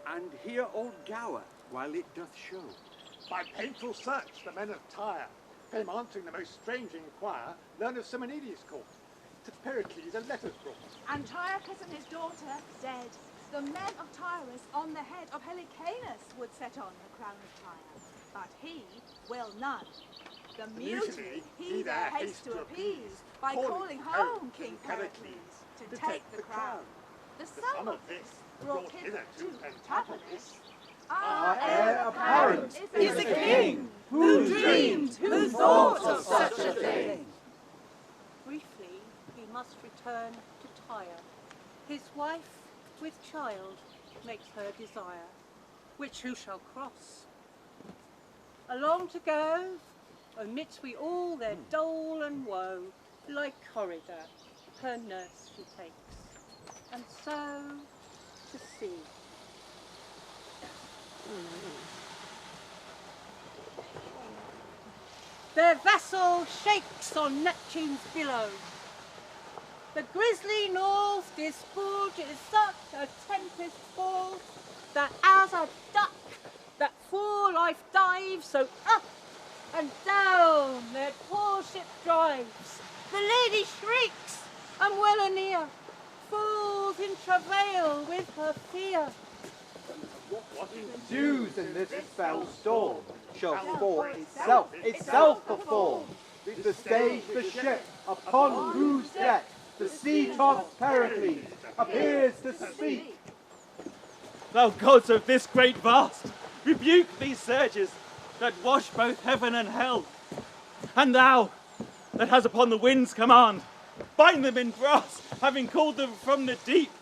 and hear old Gower while it doth show. By painful search, the men of Tyre came answering the most strange inquire, learn of Simonides' court. To Pericles a letter's brought. Antiochus and his daughter dead. The men of Tyrus on the head of Helicanus would set on the crown of Tyre, but he will none. The mutiny he there hastes to appease by calling home King Pericles. to take the crown. The sum of this brought hither to Pentapolis. Our heir apparent is a king who dreamed, who thought of such a thing. Briefly, he must return to Tyre. His wife with child makes her desire, which who shall cross? Along to go, amidst we all their dole and woe, like Corridor, her nurse she takes, and so to sea. Their vessel shakes on Neptune's billow. The grisly north disgorges such a tempest falls, that as a duck that for life dives, so up and down their poor ship drives. The lady shrieks, and well anear falls in travail with her fear. What ensues in this fell storm shall for itself perform. The stage, the ship, upon whose deck the sea-tossed Pericles appears to speak. Thou gods of this great vast, rebuke these surges that wash both heaven and hell. And thou, that has upon the winds command, bind them in brass, having called them from the deep.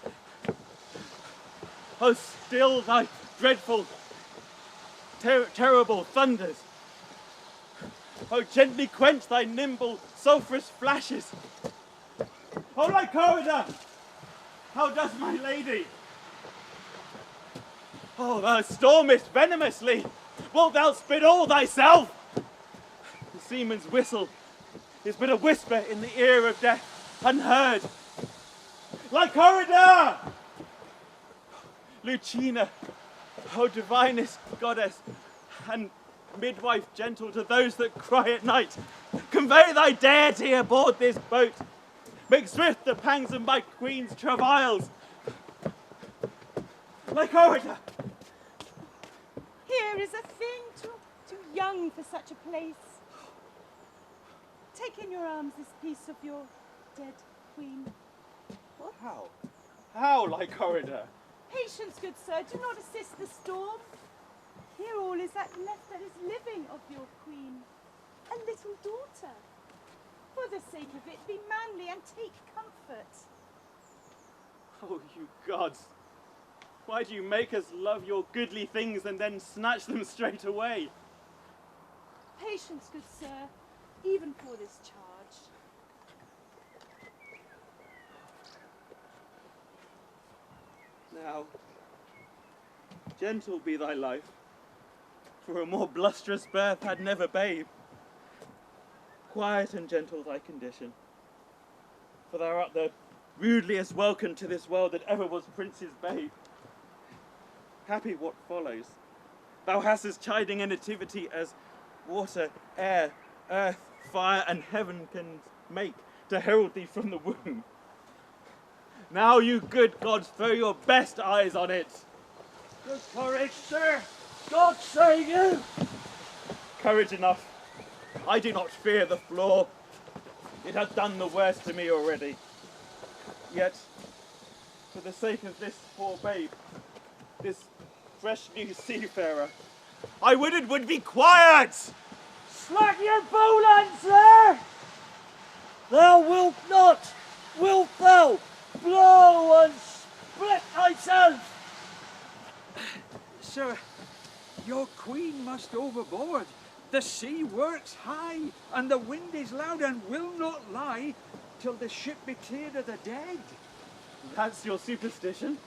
O still thy dreadful, terrible thunders. O gently quench thy nimble, sulphurous flashes. O Lycorida, how does my lady? Oh, thou stormest venomously. Wilt thou spit all thyself? The seaman's whistle is but a whisper in the ear of death, unheard. Lycorida! Lucina, O divinest goddess, and midwife gentle to those that cry at night, convey thy deity aboard this boat. Make swift the pangs of my queen's travails. Lycorida! Here is a thing too young for such a place. Take in your arms this piece of your dead queen. What? How, Lycorida? Patience, good sir, do not assist the storm. Here all is that left that is living of your queen, a little daughter. For the sake of it, be manly and take comfort. Oh, you gods, why do you make us love your goodly things and then snatch them straight away? Patience, good sir, even for this charge. Now, gentle be thy life, for a more blusterous birth had never babe. Quiet and gentle thy condition, for thou art the rudeliest welcome to this world that ever was prince's babe. Happy what follows. Thou hast as chiding a nativity as water, air, earth, fire, and heaven can make to herald thee from the womb. Now, you good gods, throw your best eyes on it. Good courage, sir. God save you. Courage enough. I do not fear the flaw. It has done the worst to me already. Yet, for the sake of this poor babe, this fresh new seafarer, I would be quiet! Slack your bowline, sir! Thou wilt not, wilt thou, blow and split thyself! Sir, your queen must overboard. The sea works high, and the wind is loud, and will not lie till the ship be cleared of the dead. That's your superstition?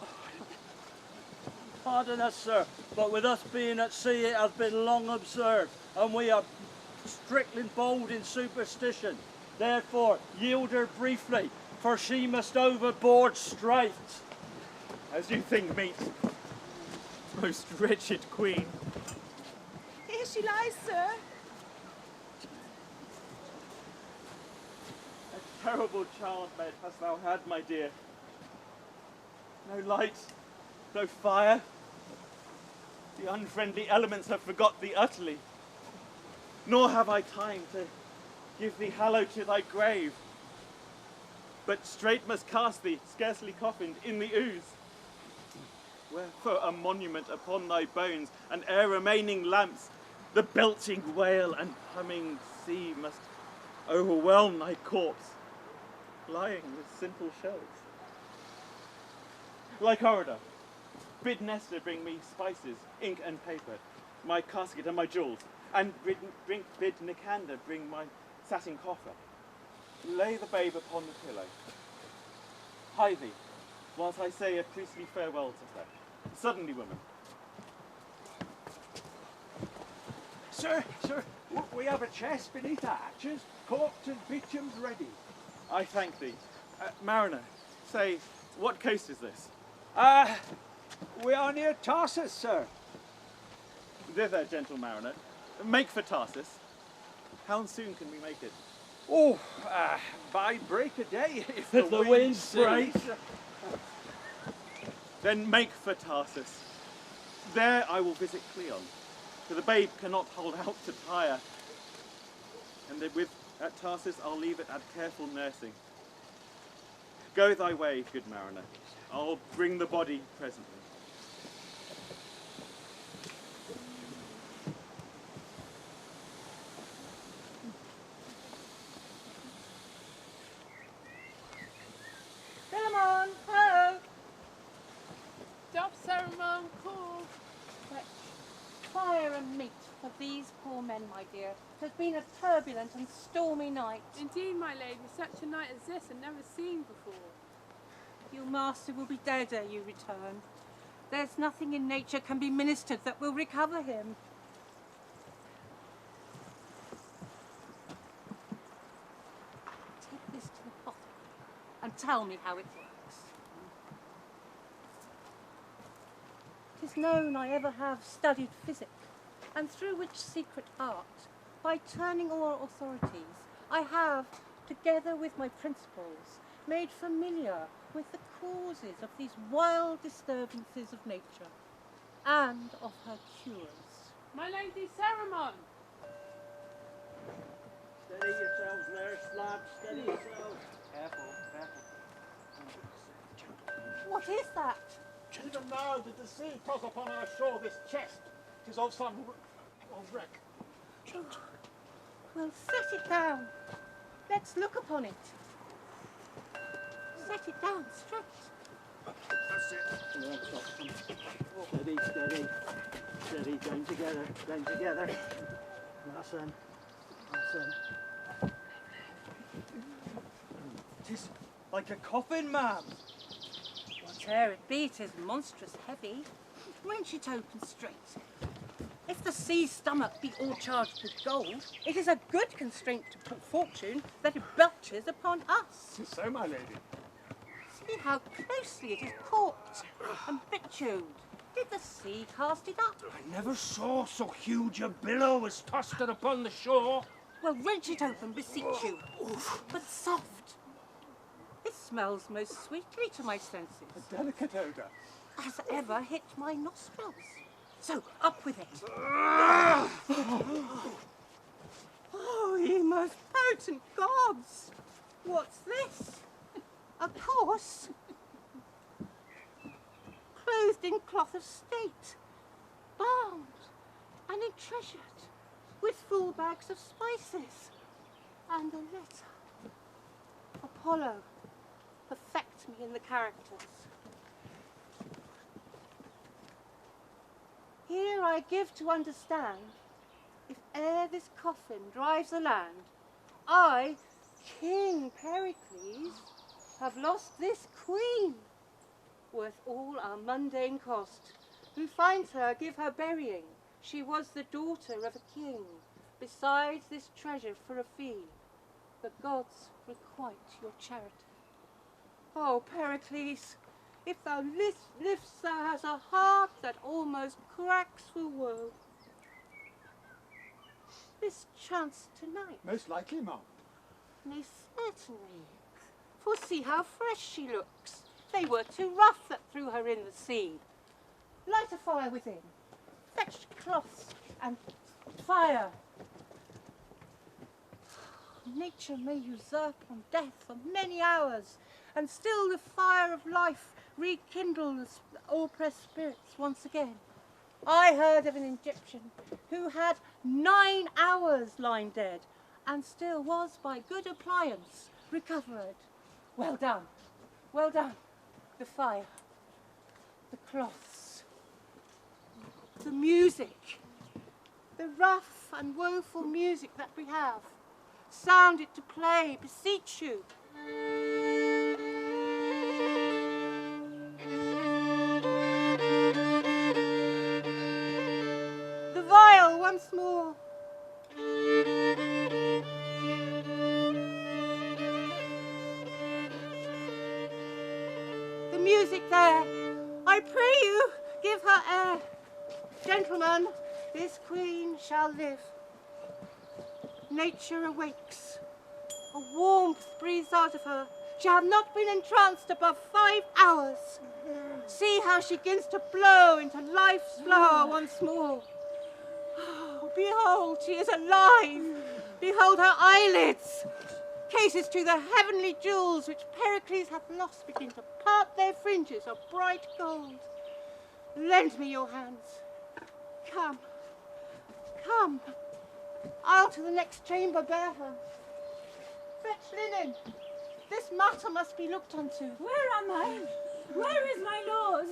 Pardon us, sir, but with us being at sea, it has been long observed, and we are strictly bold in superstition. Therefore, yield her briefly, for she must overboard straight. As you think meet, most wretched queen. Here she lies, sir. A terrible childbed hast thou had, my dear. No light, no fire. The unfriendly elements have forgot thee utterly. Nor have I time to give thee hallow to thy grave. but straight must cast thee, scarcely coffined, in the ooze. Wherefore a monument upon thy bones, and ere remaining lamps, the belching whale and humming sea must overwhelm thy corpse, lying with simple shells. Lycorida, bid Nestor bring me spices, ink and paper, my casket and my jewels, and bid Nicander bring my satin coffer. Lay the babe upon the pillow. Hie thee, whilst I say a priestly farewell to her. Suddenly, woman. Sir, we have a chest beneath the hatches, corked and bitumes ready. I thank thee. Mariner, say, what coast is this? We are near Tarsus, sir. Thither, gentle mariner. Make for Tarsus. How soon can we make it? Oh, by break of day, if the wind breaks. Then make for Tarsus. There I will visit Cleon, for the babe cannot hold out to Tyre. And then at Tarsus I'll leave it at careful nursing. Go thy way, good mariner. I'll bring the body presently. Philemon, ho! Stop ceremony, cool. Fetch fire and meat for these poor men, my dear. It has been a turbulent and stormy night. Indeed, my lady, such a night as this I've never seen before. Your master will be dead ere you return. There's nothing in nature can be ministered that will recover him. Take this to the apothecary and tell me how it works. It is known I ever have studied physic, and through which secret art, by turning all authorities, I have, together with my principles, made familiar with the causes of these wild disturbances of nature, and of her cures. My lady Ceramon! Steady yourselves there, slabs, steady yourselves. Careful, careful. What is that? Even now did the sea toss upon our shore this chest. 'Tis of some wreck. Well, set it down. Let's look upon it. Set it down straight. That's it. Steady, steady. Steady, down together, down together. That's in. That's in. 'Tis like a coffin, ma'am. Whate'er it be, 'tis monstrous heavy. Wrench it open straight. If the sea's stomach be all charged with gold, it is a good constraint to fortune that it belches upon us. So, my lady. See how closely it is corked and bitumed. Did the sea cast it up? I never saw so huge a billow as tossed it upon the shore. Well, wrench it open, beseech you, but soft. It smells most sweetly to my senses. A delicate odour. As ever hit my nostrils. So, up with it. Oh, ye most potent gods! What's this? A corse? Clothed in cloth of state, bound and entreasured, with full bags of spices, and a letter. Apollo, perfect me in the characters. Here I give to understand, if e'er this coffin drives the land, I, King Pericles, have lost this queen, worth all our mundane cost. Who finds her, give her burying. She was the daughter of a king. Besides this treasure for a fee, the gods requite your charity. Oh, Pericles, if thou liv'st, thou hast a heart that almost cracks for woe. This chanced tonight. Most likely, ma'am. Nay, certainly. For see how fresh she looks. They were too rough that threw her in the sea. Light a fire within. Fetch cloths and fire. nature may usurp on death for many hours, and still the fire of life rekindle the oppressed spirits once again. I heard of an Egyptian who had 9 hours lying dead, and still was by good appliance recovered. Well done, well done. The fire, the cloths, the music, the rough and woeful music that we have. Sound it to play, beseech you. The viol once more. The music there, I pray you, give her air. Gentlemen, this queen shall live. Nature awakes. A warmth breathes out of her. She hath not been entranced above 5 hours. See how she begins to blow into life's flower once more. Oh, behold, she is alive. Behold her eyelids. Cases to the heavenly jewels which Pericles hath lost begin to part their fringes of bright gold. Lend me your hands. Come, come. I'll to the next chamber bear her. Fetch linen. This matter must be looked unto. Where am I? Where is my lord?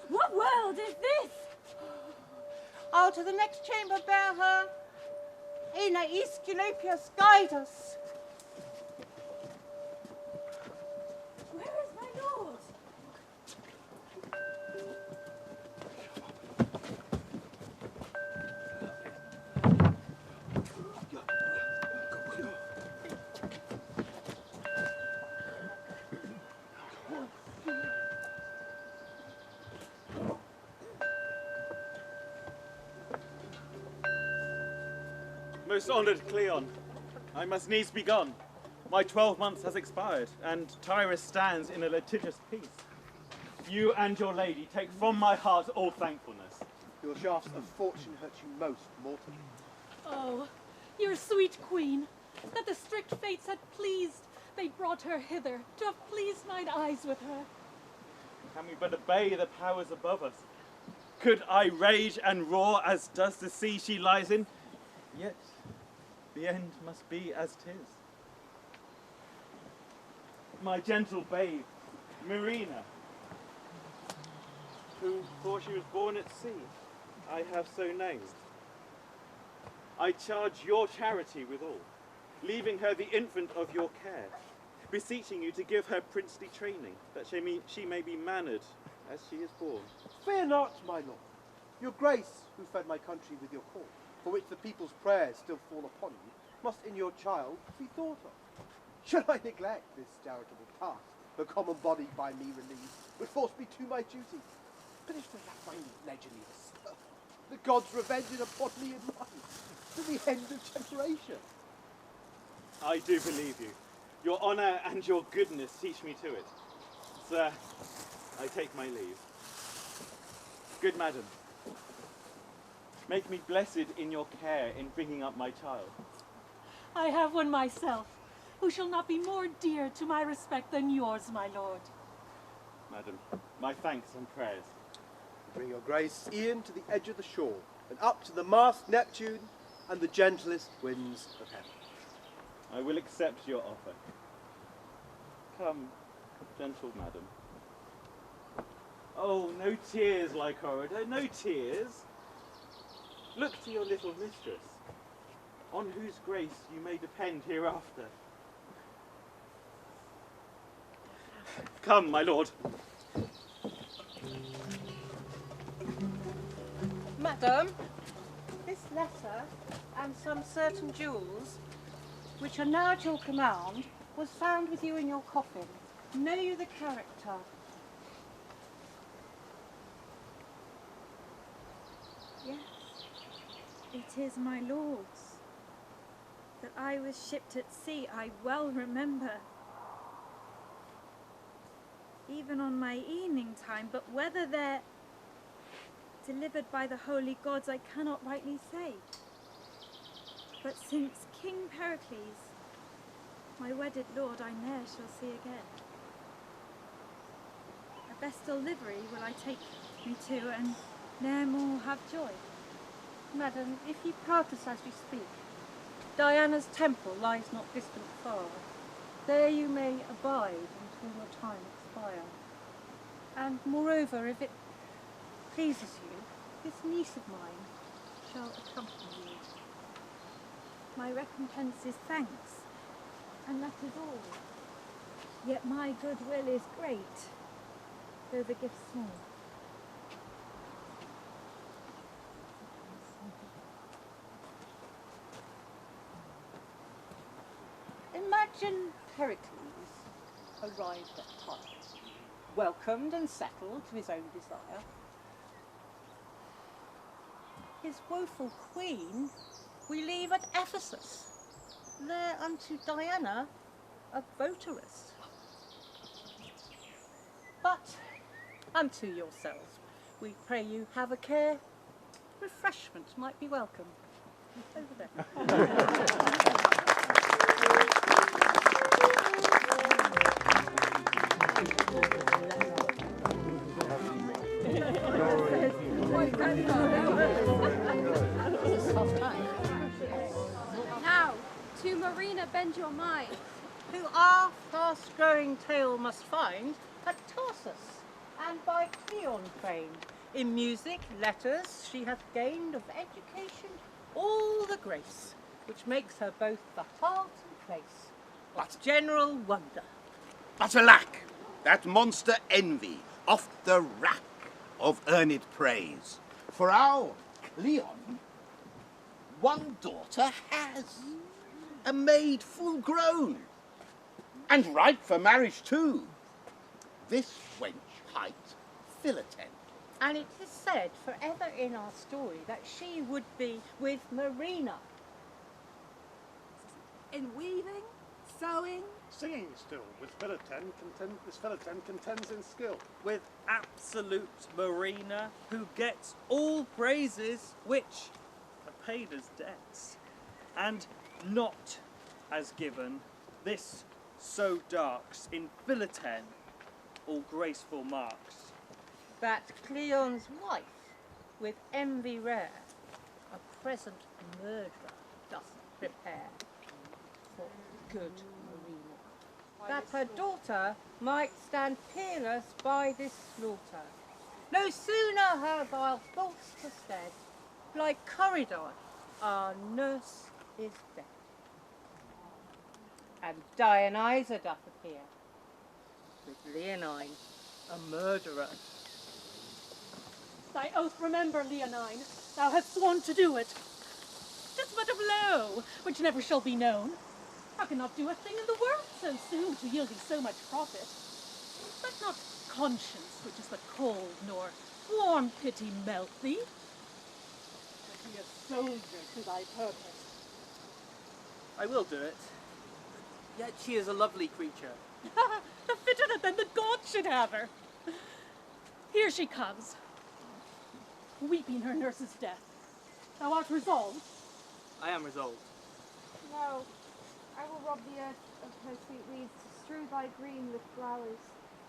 What world is this? I'll to the next chamber bear her. Ina Aesculapius, guide us. Where is my lord? Most honoured Cleon, I must needs be gone. My 12 months has expired, and Tyrus stands in a litigious peace. You and your lady take from my heart all thankfulness. Your shafts of fortune hurt you most mortally. Oh, your sweet queen, that the strict fates had pleased, they brought her hither to have pleased mine eyes with her. Can we but obey the powers above us? Could I rage and roar as does the sea she lies in? Yet the end must be as 'tis. My gentle babe, Marina, who, for she was born at sea, I have so named. I charge your charity withal, leaving her the infant of your care, beseeching you to give her princely training, that she may be mannered as she is born. Fear not, my lord. Your grace, who fed my country with your call, for which the people's prayers still fall upon you, must in your child be thought of. Should I neglect this charitable task, the common body by me relieved would force me to my duty. But if the find legend is the gods revenge it upon me in mine, to the end of generation. I do believe you. Your honour and your goodness teach me to it. Sir, I take my leave. Good madam, make me blessed in your care in bringing up my child. I have one myself, who shall not be more dear to my respect than yours, my lord. Madam, my thanks and prayers. Bring your grace e'en to the edge of the shore, and up to the mast Neptune and the gentlest winds of heaven. I will accept your offer. Come, gentle madam. Oh, no tears, Lycurida, no tears. Look to your little mistress, on whose grace you may depend hereafter. Come, my lord. Madam, this letter and some certain jewels, which are now at your command, was found with you in your coffin. Know you the character? Yes, it is my lord's. That I was shipped at sea, I well remember. Even on my evening time, but whether they're delivered by the holy gods, I cannot rightly say. But since King Pericles my wedded lord I ne'er shall see again. A vestal livery will I take me to, and ne'er more have joy. Madam, if ye practice as you speak, Diana's temple lies not distant far. There you may abide until your time expire. And moreover, if it pleases you, this niece of mine shall accompany you. My recompense is thanks, and that is all. Yet my goodwill is great, though the gift small. Imagine Pericles arrived at Tyre, welcomed and settled to his own desire. His woeful queen we leave at Ephesus, there unto Diana a votaress. But unto yourselves, we pray you have a care. Refreshment might be welcome. Over there. Now, to Marina bend your mind, Who our fast-growing tale must find at Tarsus, and by Cleon famed. In music, letters, she hath gained of education all the grace, which makes her both the heart and place of general wonder. But alack, that monster envy, oft the rack of earned praise. For our Cleon, one daughter has, a maid full grown, and ripe for marriage too. This wench hight Philoten. And it is said forever in our story that she would be with Marina. In weaving, sewing, Singing still, with this Philoten contends in skill. With absolute Marina, who gets all praises which are paid as debts, and not as given, this so darks in Philoten all graceful marks. That Cleon's wife, with envy rare, a present murderer doth prepare for good Marina. That her daughter might stand peerless by this slaughter. No sooner her vile thoughts to stead, like Corridon, our nurse is dead. And Dionysa doth appear, with Leonine, a murderer. Thy oath remember, Leonine. Thou hast sworn to do it. 'Tis but a blow, which never shall be known. I cannot do a thing in the world so soon to yield thee so much profit. Let not conscience, which is but cold, nor warm pity melt thee. But be a soldier to thy purpose. I will do it. Yet she is a lovely creature. The fitter that then the gods should have her. Here she comes, weeping her nurse's death. Thou art resolved? I am resolved. no, I will rob the earth of her sweet weeds to strew thy green with flowers,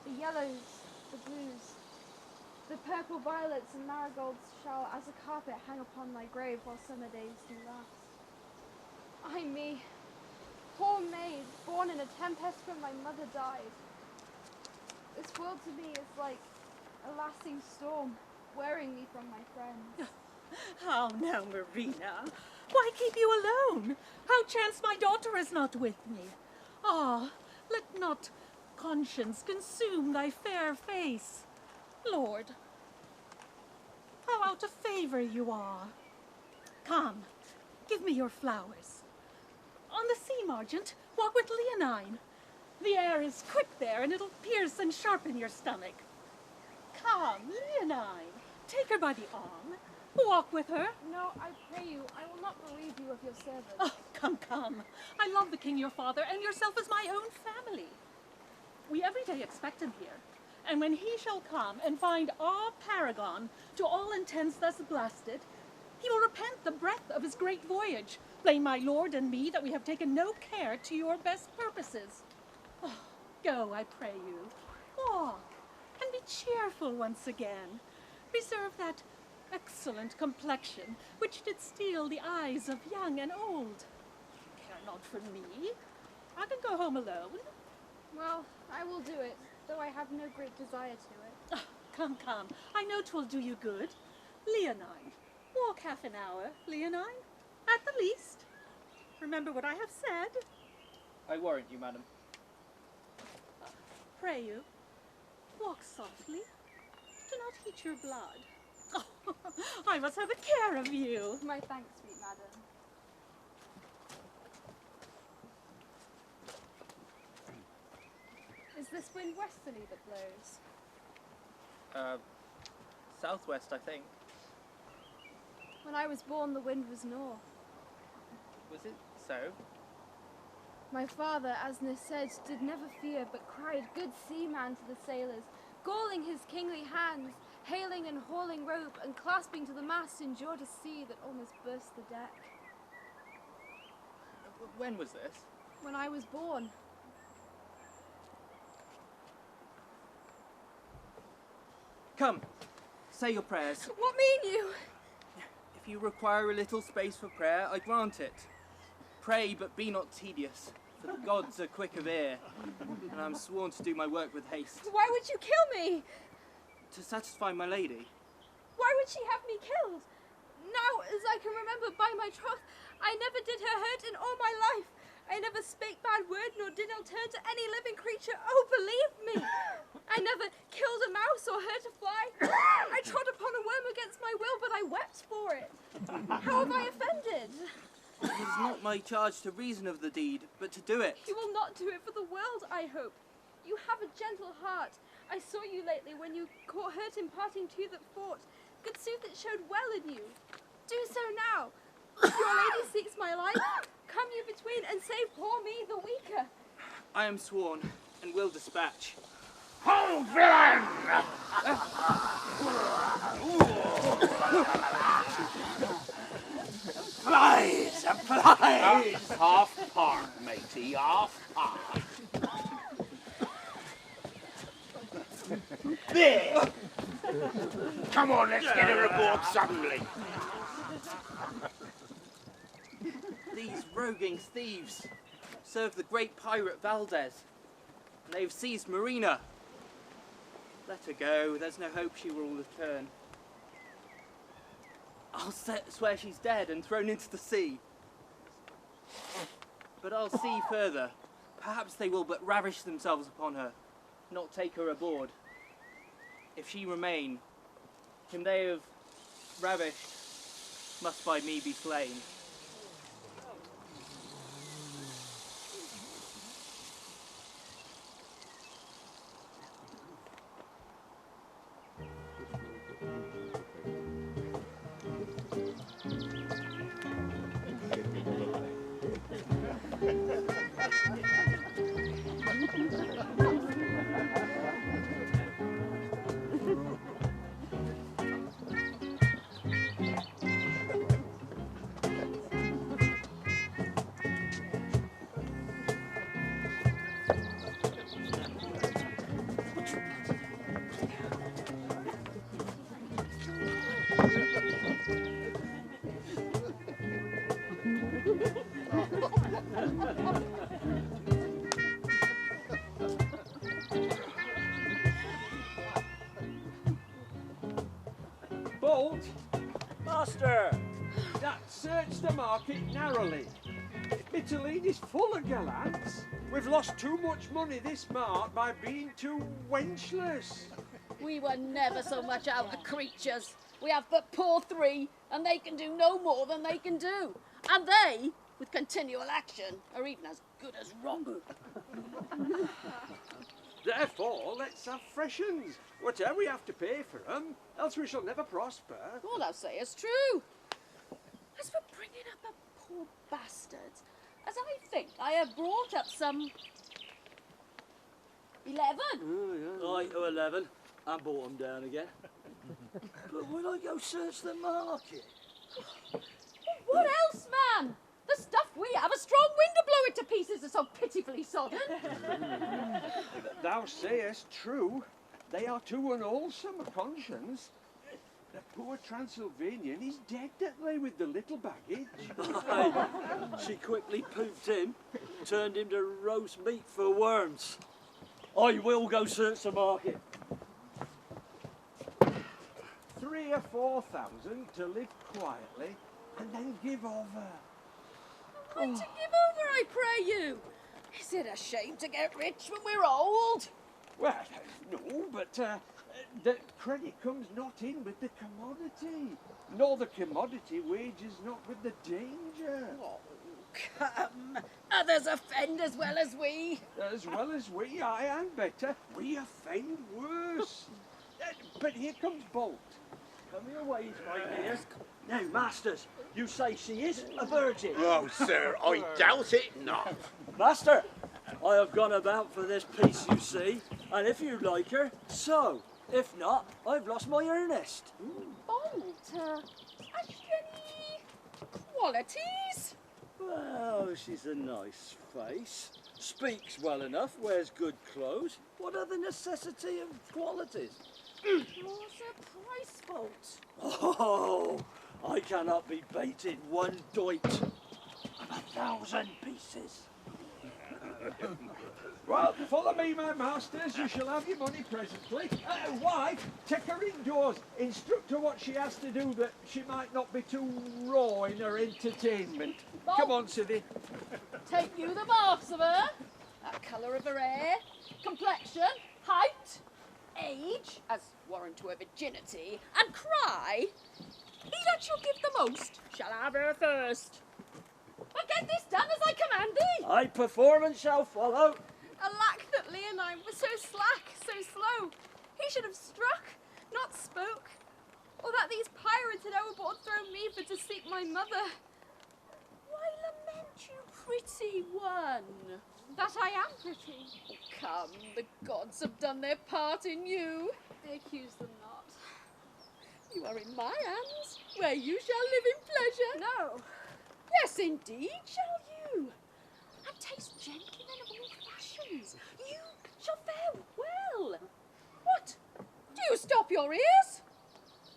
the yellows, the blues, the purple violets and marigolds shall as a carpet hang upon thy grave while summer days do last. Ay me, poor maid, born in a tempest when my mother died. This world to me is like a lasting storm, wearing me from my friends. How now, Marina? Why keep you alone? How chance my daughter is not with me? Ah, let not conscience consume thy fair face. Lord, how out of favour you are. Come, give me your flowers. On the sea margent, walk with Leonine. The air is quick there, and it'll pierce and sharpen your stomach. Come, Leonine, take her by the arm. Walk with her. No, I pray you, I will not bereave you of your servant. Oh, come, come. I love the king your father, and yourself as my own family. We every day expect him here, and when he shall come and find our paragon to all intents thus blasted, he will repent the breath of his great voyage, Blame my lord and me that we have taken no care to your best purposes. Oh, go, I pray you. Walk, and be cheerful once again. Preserve that excellent complexion which did steal the eyes of young and old. Care not for me. I can go home alone. Well, I will do it, though I have no great desire to it. Oh, come, come. I know 'twill do you good. Leonine, walk half an hour, Leonine, at the least. Remember what I have said. I warrant you, madam. Pray you, walk softly. Do not heat your blood. Oh, I must have a care of you. My thanks, sweet madam. Is this wind westerly that blows? Southwest, I think. When I was born, the wind was north. Was it so? My father, Asner said, did never fear, but cried, "Good seaman," to the sailors, galling his kingly hands, hailing and hauling rope, and clasping to the mast endured a sea that almost burst the deck. When was this? When I was born. Come, say your prayers. What mean you? If you require a little space for prayer, I grant it. Pray, but be not tedious, for the gods are quick of ear, and I am sworn to do my work with haste. Why would you kill me? To satisfy my lady. Why would she have me killed? Now, as I can remember by my troth, I never did her hurt in all my life. I never spake bad word, nor did ill turn to any living creature. Oh, believe me! I never killed a mouse or hurt a fly. I trod upon a worm against my will, but I wept for it. How have I offended? It is not my charge to reason of the deed, but to do it. You will not do it for the world, I hope. You have a gentle heart. I saw you lately when you caught hurt in parting two that fought. Good sooth, it showed well in you. Do so now. If your lady seeks my life, come you between and save poor me, the weaker. I am sworn, and will dispatch. Ho, villain! Flies, flies! Half part, matey, half part. There! Come on, let's get her aboard suddenly. These roguing thieves serve the great pirate Valdez, and they have seized Marina. Let her go, there's no hope she will return. I'll swear she's dead and thrown into the sea. But I'll see further. Perhaps they will but ravish themselves upon her, not take her aboard. If she remain, whom they have ravished must by me be slain. Bolt! Master! That search the market narrowly. Italy is full of gallants. We've lost too much money this mart by being too wenchless. We were never so much out of creatures. We have but poor three, and they can do no more than they can do. And they, with continual action, are even as good as rotten. Therefore, let's have fresh uns, whatever we have to pay for them, else we shall never prosper. All thou sayest true. As for bringing up a poor bastards, as I think I have brought up some 11. Right to 11, and brought them down again. But will I go search the market? What else, man? The stuff we have, a strong wind to blow it to pieces, are so pitifully sodden. Thou sayest true. They are too unwholesome a conscience. The poor Transylvanian is dead that lay with the little baggage. Aye. She quickly pooped him, turned him to roast meat for worms. I will go search the market. 3,000 or 4,000 to live quietly and then give over. When to give over, I pray you? Is it a shame to get rich when we're old? Well, no, but the credit comes not in with the commodity, nor the commodity wages not with the danger. Oh, come. Others offend as well as we. As well as we, aye, and better. We offend worse. But here comes Bolt. Come your ways, my dears. Now, masters, you say she is a virgin? Oh, sir, I doubt it not. Master, I have gone about for this piece, you see, and if you like her, so. If not, I've lost my earnest. Bolt, has she any qualities? Well, she's a nice face, speaks well enough, wears good clothes. What other necessity of qualities? What's a price, Bolt? Oh, I cannot be baited one doit of 1,000 pieces. Well, follow me, my masters. You shall have your money presently. Wife, take her indoors. Instruct her what she has to do, that she might not be too raw in her entertainment. Bolt. Come on, Sithy. Take you the marks of her. Colour of her hair, complexion, height, age, as warrant to her virginity, and cry. He that shall give the most shall have her first. But get this done as I command thee. Aye, performance shall follow. Alack that Leonine was so slack, so slow. He should have struck, not spoke. Or that these pirates had overboard thrown me for to seek my mother. Why lament you, pretty one? That I am pretty. Oh, come, the gods have done their part in you. They accuse them not. You are in my hands, where you shall live in pleasure. No. Yes, indeed, shall you. And taste gentlemen of all fashions. You shall fare well. What? Do you stop your ears?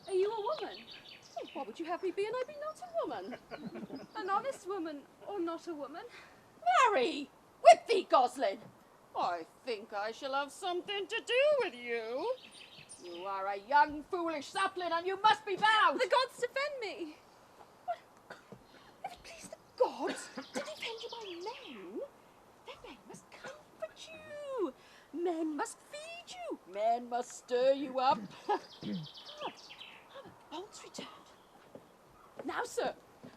Are you a woman? Oh, why would you have me be and I be not a woman? An honest woman or not a woman? Marry! Whip thee, Goslin! I think I shall have something to do with you. You are a young, foolish sapling, and you must be bound. The gods defend me. What? If it please the gods to defend you by men, then men must comfort you. Men must feed you. Men must stir you up. Bolt's returned. Now, sir,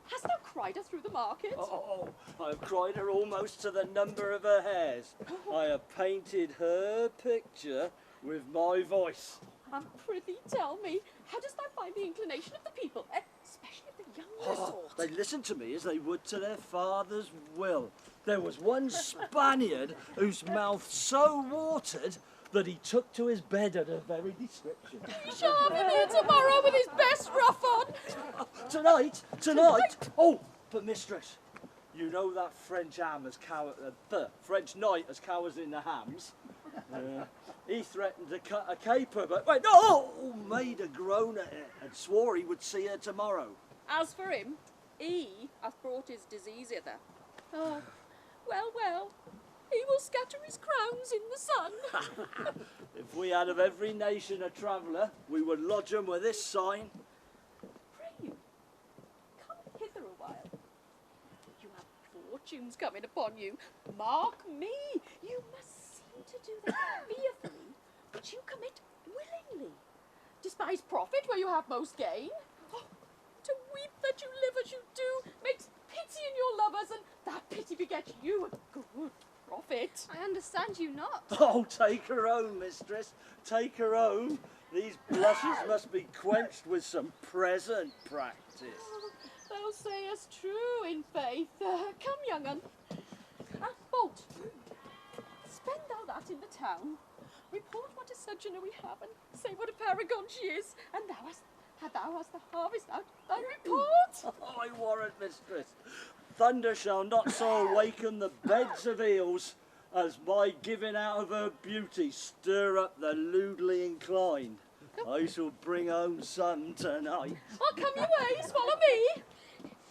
hast thou cried her through the market? Oh, I have cried her almost to the number of her hairs. I have painted her picture with my voice. And prithee tell me, how dost thou find the inclination of the people, especially of the younger sort? They listened to me as they would to their father's will. There was one Spaniard whose mouth so watered that he took to his bed at her very description. He shall have him here tomorrow with his best ruff on. Tonight? Oh, but mistress, you know that French ham as the French knight as cowers in the hams? He threatened to cut a caper, but wait, no! Made a groan at it and swore he would see her tomorrow. As for him, he hath brought his disease hither. Oh, well, he will scatter his crowns in the sun. If we had of every nation a traveller, we would lodge 'em with this sign. Pray you, come hither a while. You have fortunes coming upon you. Mark me, you must seem to do them fearfully, but you commit willingly. Despise profit where you have most gain. Oh, to weep that you live as you do makes pity in your lovers, and that pity begets you a good profit. I understand you not. Oh, take her home, mistress. Take her home. These blushes must be quenched with some present practice. Thou sayest true, in faith. Come, young un. Bolt, spend thou that in the town. Report what a sojourner we have, and say what a paragon she is, and thou hast the harvest out thy report. Oh, I warrant, mistress. Thunder shall not so awaken the beds of eels as my giving out of her beauty stir up the lewdly inclined. I shall bring home sun tonight. Oh, come your ways, follow me.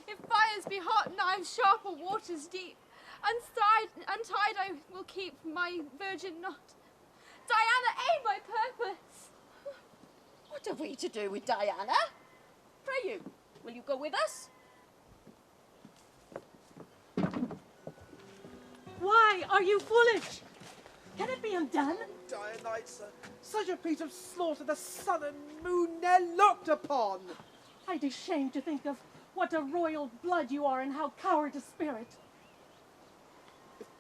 If fires be hot, knives sharp, or waters deep, untied I will keep my virgin knot. Diana, aid my purpose. What have we to do with Diana? Pray you, will you go with us? Why are you foolish? Can it be undone? Dionysa, such a piece of slaughter the sun and moon ne'er looked upon. I'd be ashamed to think of what a royal blood you are and how coward a spirit.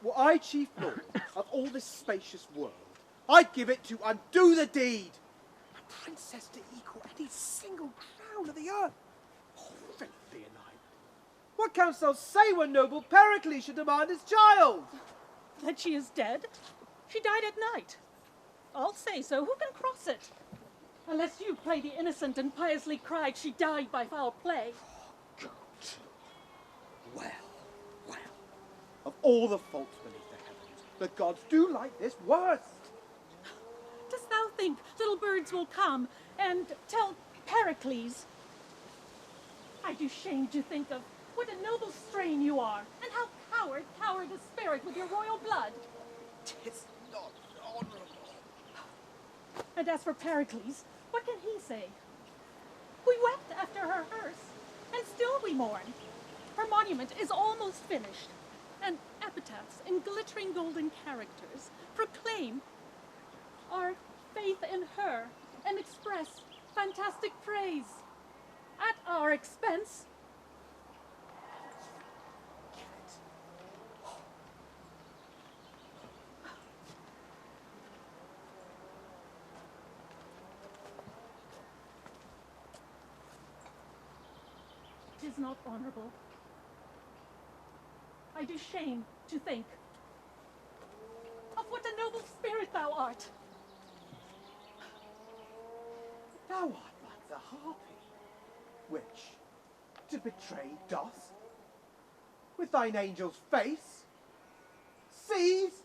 Were I chief lord of all this spacious world, I'd give it to undo the deed. A princess to equal any single crown of the earth. Oh, faith thee and I. What canst thou say when noble Pericles should demand his child? That she is dead? She died at night. I'll say so. Who can cross it? Unless you play the innocent and piously cried she died by foul play. Well, well. Of all the faults beneath the heavens, the gods do like this worst. Dost thou think little birds will come and tell Pericles? I do shame to think of what a noble strain you are, and how coward a spirit with your royal blood. 'Tis not honourable. And as for Pericles, what can he say? We wept after her hearse, and still we mourn. Her monument is almost finished, and epitaphs in glittering golden characters proclaim our faith in her and express fantastic praise at our expense. It is not honorable. I do shame to think of what a noble spirit thou art. Thou art but the harpy, which to betray dost, with thine angel's face, seize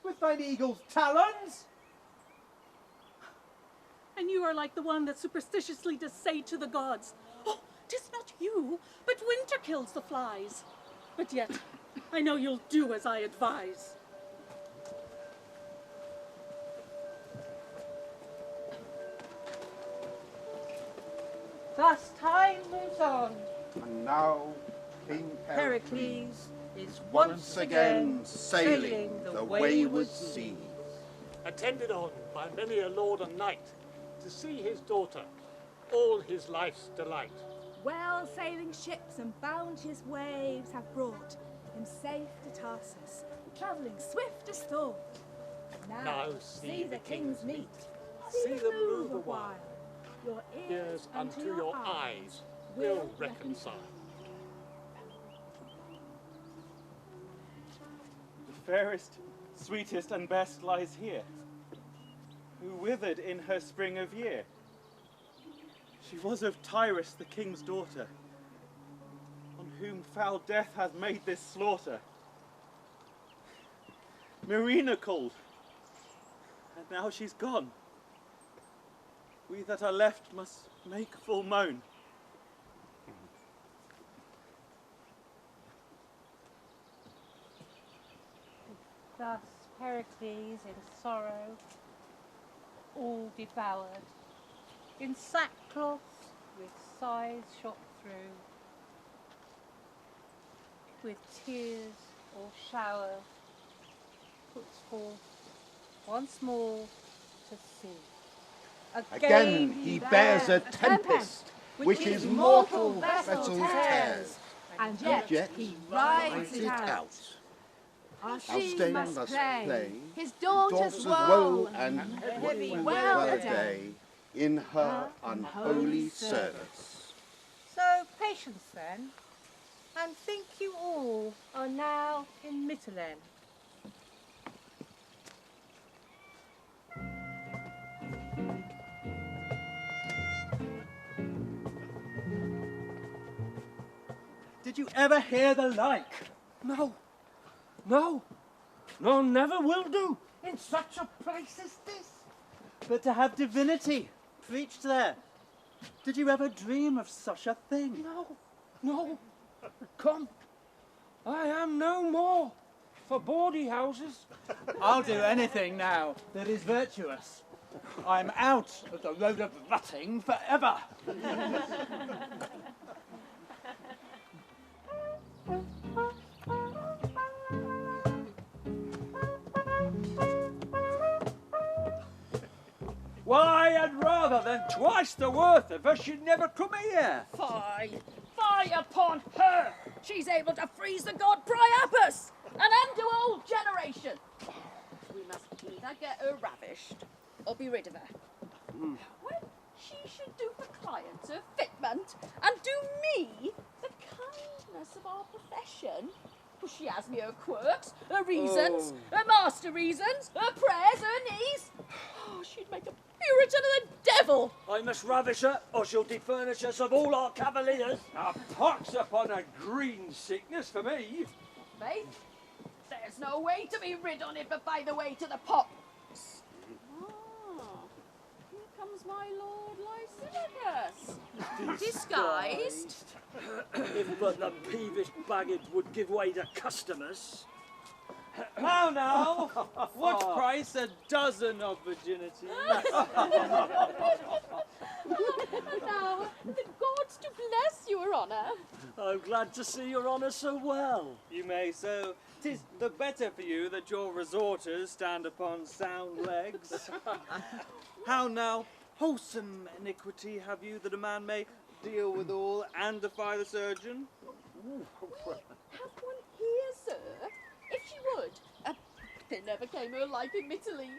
with thine eagle's talons. And you are like the one that superstitiously does say to the gods, "Oh, 'tis not you, but winter kills the flies." But yet, I know you'll do as I advise. Thus time moves on. And now King Pericles is once again sailing the wayward seas. Attended on by many a lord and knight, to see his daughter, all his life's delight. Well sailing ships and bounteous waves have brought him safe to Tarsus, travelling swift as thought. Now see the kings meet, see them move a while. Your ears Unto your eyes will reconcile. The fairest, sweetest and best lies here, who withered in her spring of year. She was of Tyrus, the king's daughter, on whom foul death hath made this slaughter. Marina called, and now she's gone. We that are left must make full moan. Thus Pericles in sorrow, all devoured, in sackcloth with sighs shot through, with tears or shower, puts forth once more to sea. Again he bears a tempest, which his mortal vessel tears, and yet he rides it out. Alstain must play his daughter's woe woe and heavy well well a day in her unholy service. So patience then, and think you all are now in Mytilene. Did you ever hear the like? No. No. No, never will do. In such a place as this. But to have divinity preached there. Did you ever dream of such a thing? No. No. Come. I am no more for bawdy houses. I'll do anything now that is virtuous. I'm out of the road of rutting forever. Why, I'd rather than twice the worth of her she'd never come here. Fie! Fie upon her! She's able to freeze the god Priapus and undo a whole generation. We must either get her ravished or be rid of her. Well, she should do for clients her fitment and do me the kindness of our profession. Well, she has me her quirks, her reasons, her master reasons, her prayers, her knees. Oh, she'd make a Puritan of the devil. I must ravish her, or she'll defurnish us of all our cavaliers. A pox upon a green sickness for me. Faith, there's no way to be rid on it but by the way to the pops. Ah, here comes my Lord Lysimachus. Disguised. If but the peevish baggage would give way to customers. How now? What price a dozen of virginity? Now, the gods to bless your honour. I'm glad to see your honour so well. You may so. 'Tis the better for you that your resorters stand upon sound legs. How now? Wholesome iniquity have you that a man may deal with all and defy the surgeon? Have one here, sir, if she would. There never came her like in Italy.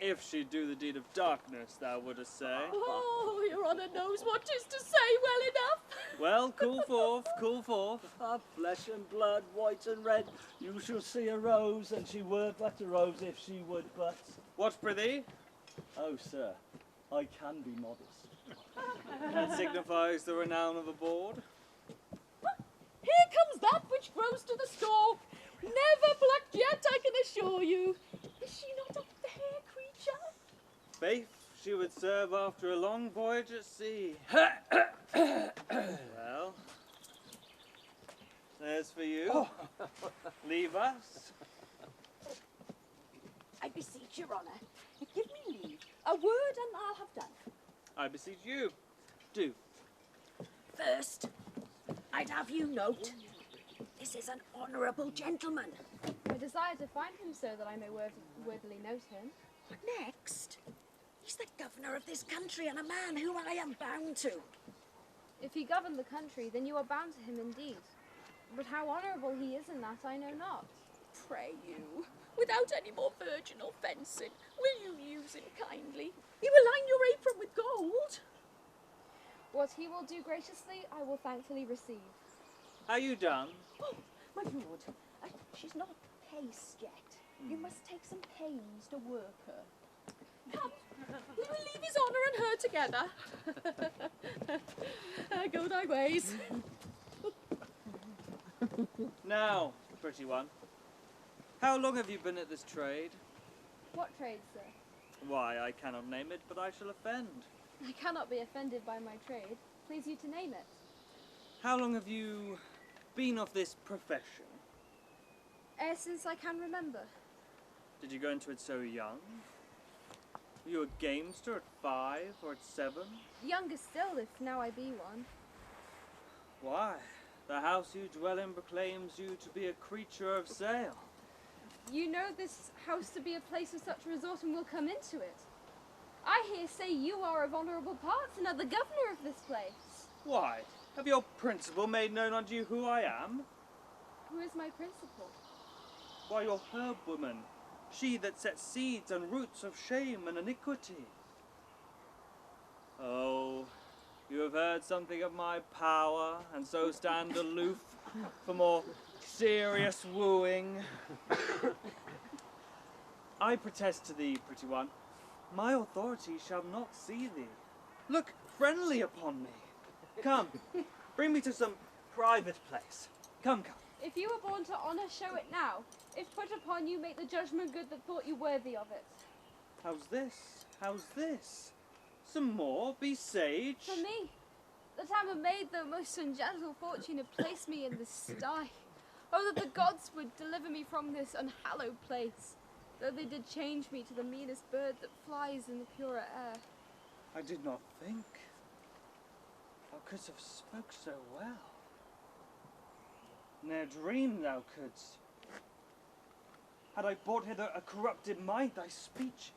If she'd do the deed of darkness, thou wouldst say. Oh, your honour knows what 'tis to say well enough. Well, cool forth, cool forth. Of flesh and blood, white and red, you shall see a rose, and she were but a rose if she would but. What prithee? Oh, sir, I can be modest. That signifies the renown of the board. Here comes that which grows to the stalk. Never plucked yet, I can assure you. Is she not a fair creature? Faith, she would serve after a long voyage at sea. Well, there's for you. Leave us. I beseech your honour, give me leave. A word and I'll have done. I beseech you. Do. First, I'd have you note, this is an honourable gentleman. I desire to find him so that I may worthily note him. What next? He's the governor of this country and a man whom I am bound to. If he governed the country, then you are bound to him indeed. But how honourable he is in that, I know not. Pray you, without any more virginal fencing, will you use him kindly? He will line your apron with gold. What he will do graciously, I will thankfully receive. Are you done? Oh, my lord, she's not paced yet. You must take some pains to work her. Come, we will leave his honour and her together. Go thy ways. Now, pretty one, how long have you been at this trade? What trade, sir? Why, I cannot name it, but I shall offend. I cannot be offended by my trade. Please you to name it. How long have you been of this profession? E'er since I can remember. Did you go into it so young? Were you a gamester at 5 or at 7? Younger still, if now I be one. Why, the house you dwell in proclaims you to be a creature of sail. You know this house to be a place of such resort and will come into it. I hear say you are of honourable parts and are the governor of this place. Why, have your principal made known unto you who I am? Who is my principal? Why, your herb woman, she that sets seeds and roots of shame and iniquity. Oh, you have heard something of my power, and so stand aloof for more serious wooing. I protest to thee, pretty one, my authority shall not see thee. Look friendly upon me. Come, bring me to some private place. Come, come. If you were born to honour, show it now. If put upon you, make the judgment good that thought you worthy of it. How's this? How's this? Some more? Be sage. For me, that I'm a maid, though most ungentle fortune had placed me in this sty. Oh, that the gods would deliver me from this unhallowed place, though they did change me to the meanest bird that flies in the purer air. I did not think thou couldst have spoke so well. Ne'er dreamed thou couldst. Had I brought hither a corrupted mind, thy speech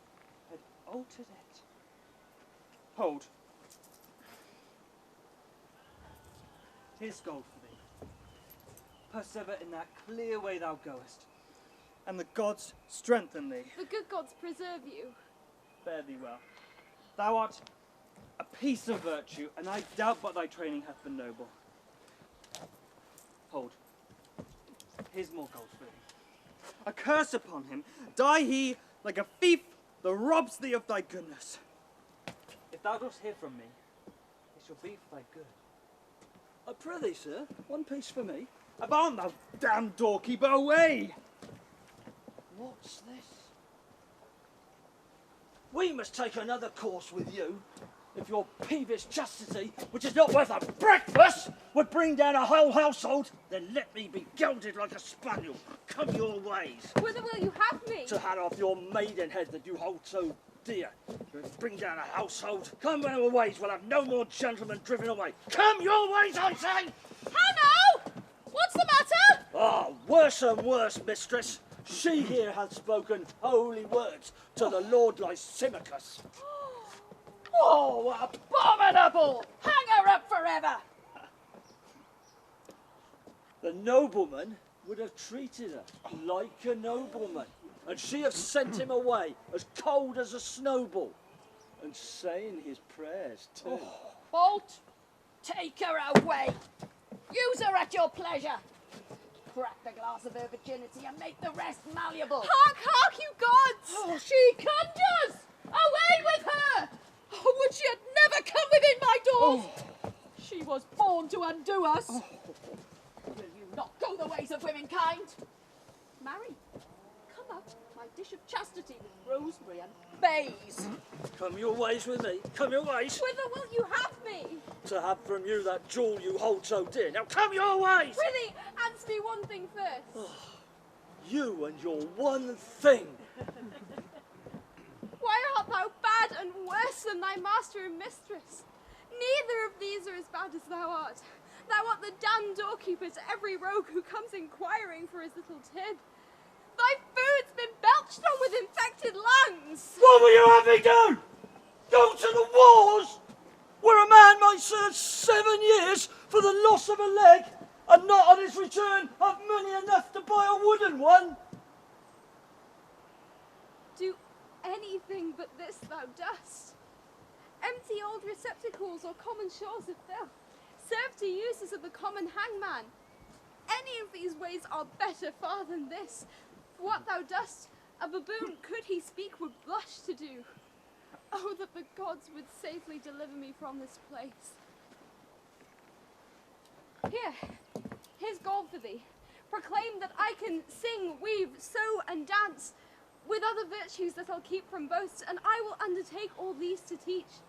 had altered it. Hold. Here's gold for thee. Persever in that clear way thou goest, and the gods strengthen thee. The good gods preserve you. Fare thee well. Thou art a piece of virtue, and I doubt but thy training hath been noble. Hold. Here's more gold for thee. A curse upon him, die he like a thief that robs thee of thy goodness. If thou dost hear from me, it shall be for thy good. I prithee, sir, one piece for me. Avaunt, thou damned doorkeeper, away! What's this? We must take another course with you. If your peevish chastity, which is not worth a breakfast, would bring down a whole household, then let me be gelded like a spaniel. Come your ways. Whither will you have me? To hat off your maidenhead that you hold so dear. Bring down a household. Come our ways, we'll have no more gentlemen driven away. Come your ways, I say! Hanno! What's the matter? Ah, worse and worse, mistress. She here hath spoken holy words to the Lord Lysimachus. Oh, abominable! Hang her up forever! The nobleman would have treated her like a nobleman, and she have sent him away as cold as a snowball, and saying his prayers too. Bolt, take her away. Use her at your pleasure. Crack the glass of her virginity and make the rest malleable. Hark, hark, you gods! Oh, she conjures! Away with her! Oh, would she had never come within my doors! She was born to undo us. Will you not go the ways of womenkind? Marry, come up, my dish of chastity with rosemary and bays. Come your ways with me, come your ways. Whither will you have me? To have from you that jewel you hold so dear. Now come your ways! Prithee, answer me one thing first. You and your one thing. Why art thou bad and worse than thy master and mistress? Neither of these are as bad as thou art. Thou art the damned doorkeeper to every rogue who comes inquiring for his little tin. Thy food's been belched on with infected lungs. What will you have me do? Go to the wars? Where a man might serve 7 years for the loss of a leg, and not on his return have money enough to buy a wooden one? Do anything but this thou dost. Empty old receptacles or common shores of filth. Serve to uses of the common hangman. Any of these ways are better far than this. For what thou dost, a baboon, could he speak, would blush to do. Oh, that the gods would safely deliver me from this place. Here's gold for thee. Proclaim that I can sing, weave, sew, and dance, with other virtues that I'll keep from boast, and I will undertake all these to teach.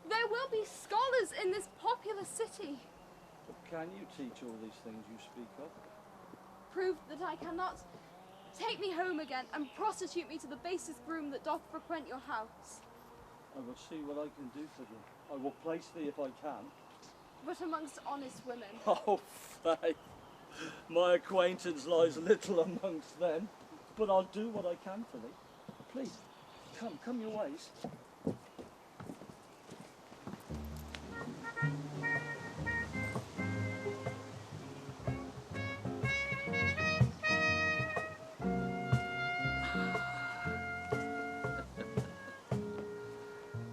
There will be scholars in this populous city. But can you teach all these things you speak of? Prove that I cannot. Take me home again, and prostitute me to the basest groom that doth frequent your house. I will see what I can do for thee. I will place thee if I can. But amongst honest women. Oh, faith, my acquaintance lies little amongst them, but I'll do what I can for thee. Please, come your ways.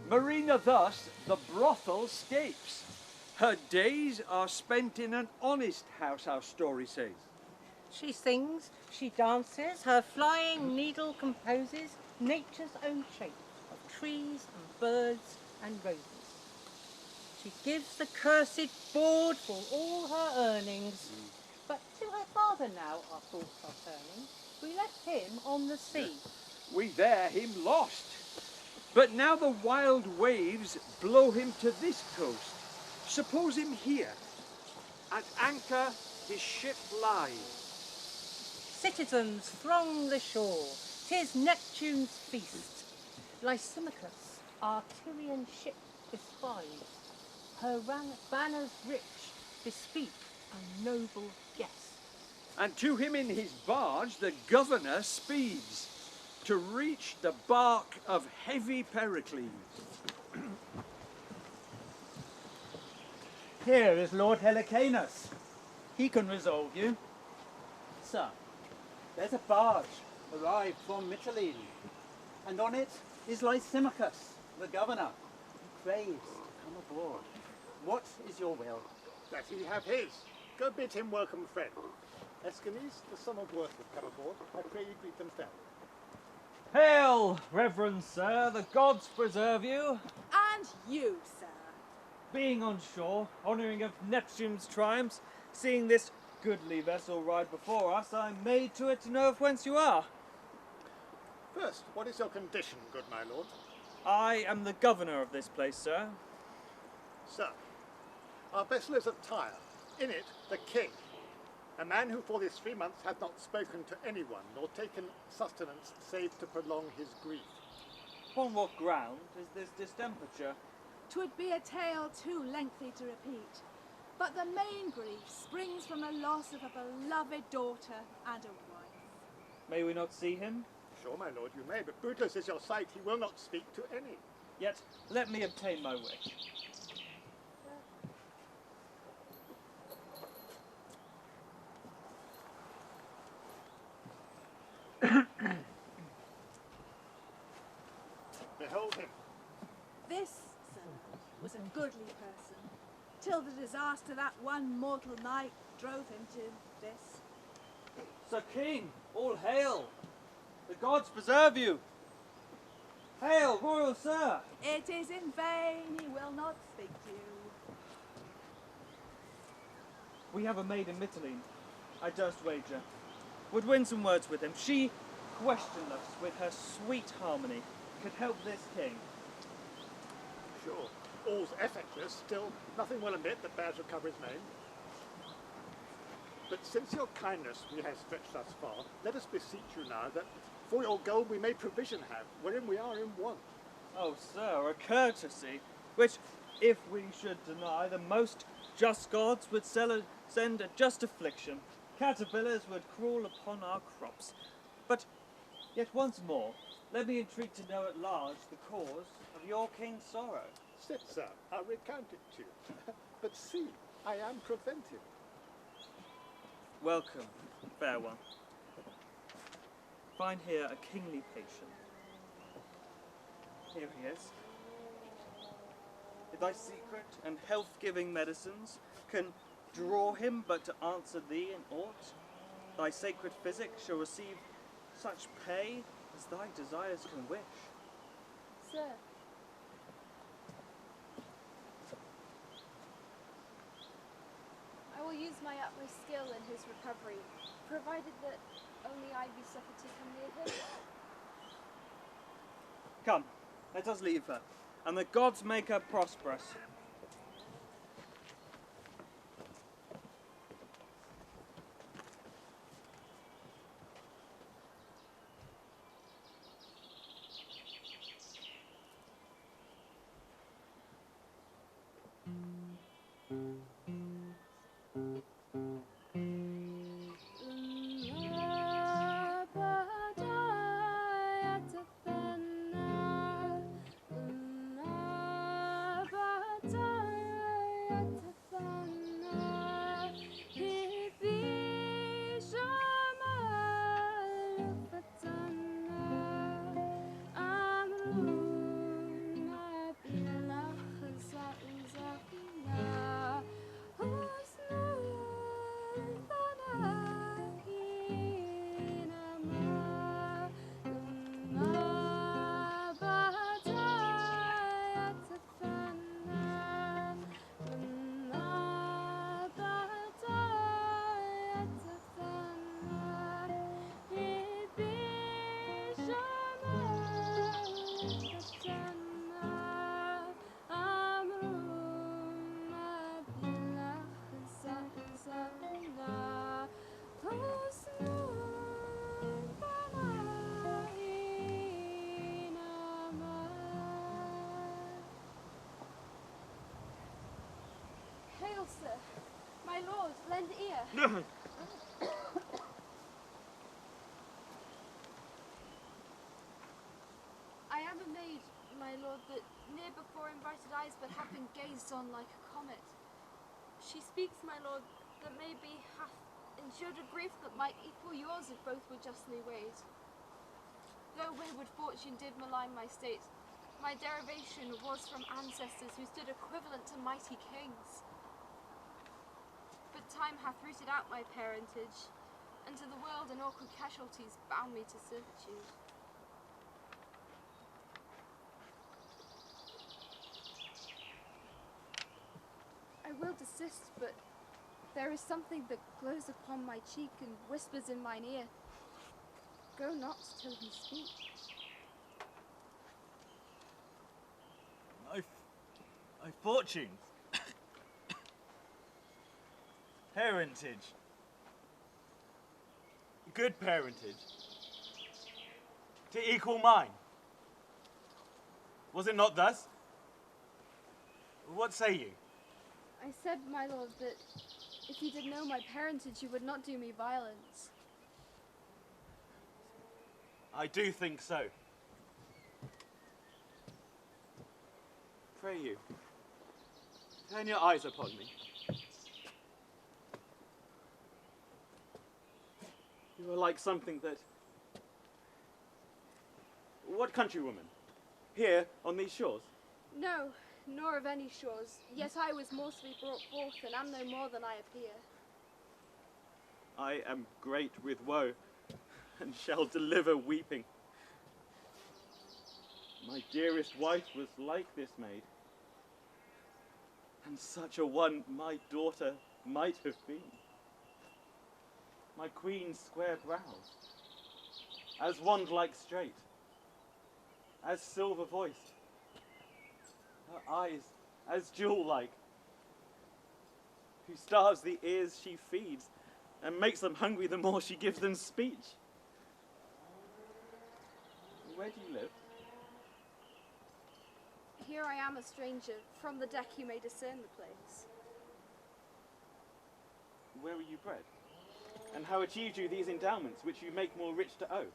Marina thus the brothel scapes. Her days are spent in an honest house, our story says. She sings, she dances, her flying needle composes nature's own shape of trees and birds and roses. She gives the cursed board for all her earnings, But to her father now our thoughts are turning. We left him on the sea. We there him lost. But now the wild waves blow him to this coast. Suppose him here. At anchor his ship lies. Citizens throng the shore. 'Tis Neptune's feast. Lysimachus, our Tyrian ship, despies. Her banners rich bespeak a noble guest. And to him in his barge the governor speeds, to reach the bark of heavy Pericles. Here is Lord Helicanus. He can resolve you. Sir, there's a barge arrived from Mitylene, and on it is Lysimachus, the governor, who craves to come aboard. What is your will? That he have his. Go bid him welcome friend. Escanes, the son of Worth have come aboard. I pray you greet them fairly. Hail, reverend sir, the gods preserve you. And you, sir. Being on shore, honouring of Neptune's triumphs, seeing this goodly vessel ride before us, I'm made to it to know of whence you are. First, what is your condition, good my lord? I am the governor of this place, sir. Sir, our vessel is at Tyre. In it, the king, a man who for these 3 months hath not spoken to anyone, nor taken sustenance save to prolong his grief. Upon what ground is this distemperature? 'Twould be a tale too lengthy to repeat, but the main grief springs from the loss of a beloved daughter and a wife. May we not see him? Sure, my lord, you may, but bootless is your sight, he will not speak to any. Yet let me obtain my wish. Behold him. This, sir, was a goodly person, till the disaster that one mortal night drove him to this. Sir King, all hail! The gods preserve you! Hail, royal sir! It is in vain he will not speak to you. We have a maid in Mitylene, I durst wager. Would win some words with him. She, questionless with her sweet harmony, could help this king. Sure, all's effectless, still nothing will omit that bears recover his name. But since your kindness we have stretched thus far, let us beseech you now that for your gold we may provision have, wherein we are in want. Oh, sir, a courtesy, which, if we should deny, the most just gods would send a just affliction. Caterpillars would crawl upon our crops. But yet once more, let me entreat to know at large the cause of your king's sorrow. Sit, sir, I'll recount it to you. But see, I am prevented. Welcome, fair one. Find here a kingly patient. Here he is. If thy secret and health-giving medicines can draw him but to answer thee in aught, thy sacred physic shall receive such pay as thy desires can wish. Sir. I will use my utmost skill in his recovery, provided that only I be suffered to come near him. Come, let us leave her, and the gods make her prosperous. My lord, lend ear. No. I am a maid, my lord, that near before invited eyes but have been gazed on like a comet. She speaks, my lord, that maybe hath endured a grief that might equal yours if both were justly weighed. Though wayward fortune did malign my state, my derivation was from ancestors who stood equivalent to mighty kings. But time hath rooted out my parentage, and to the world and awkward casualties bound me to servitude. I will desist, but there is something that glows upon my cheek and whispers in mine ear. Go not till he speak. My fortunes. Parentage. Good parentage. To equal mine. Was it not thus? What say you? I said, my lord, that if you did know my parentage, you would not do me violence. I do think so. Pray you, turn your eyes upon me. You are like something that... What countrywoman? Here, on these shores? No, nor of any shores, yet I was morsely brought forth, and am no more than I appear. I am great with woe, and shall deliver weeping. My dearest wife was like this maid, and such a one my daughter might have been. My queen's square brows, as wand-like straight, as silver-voiced, her eyes as jewel-like, who starves the ears she feeds, and makes them hungry the more she gives them speech. Where do you live? Here I am a stranger. From the deck you may discern the place. Where were you bred? And how achieved you these endowments, which you make more rich to owe?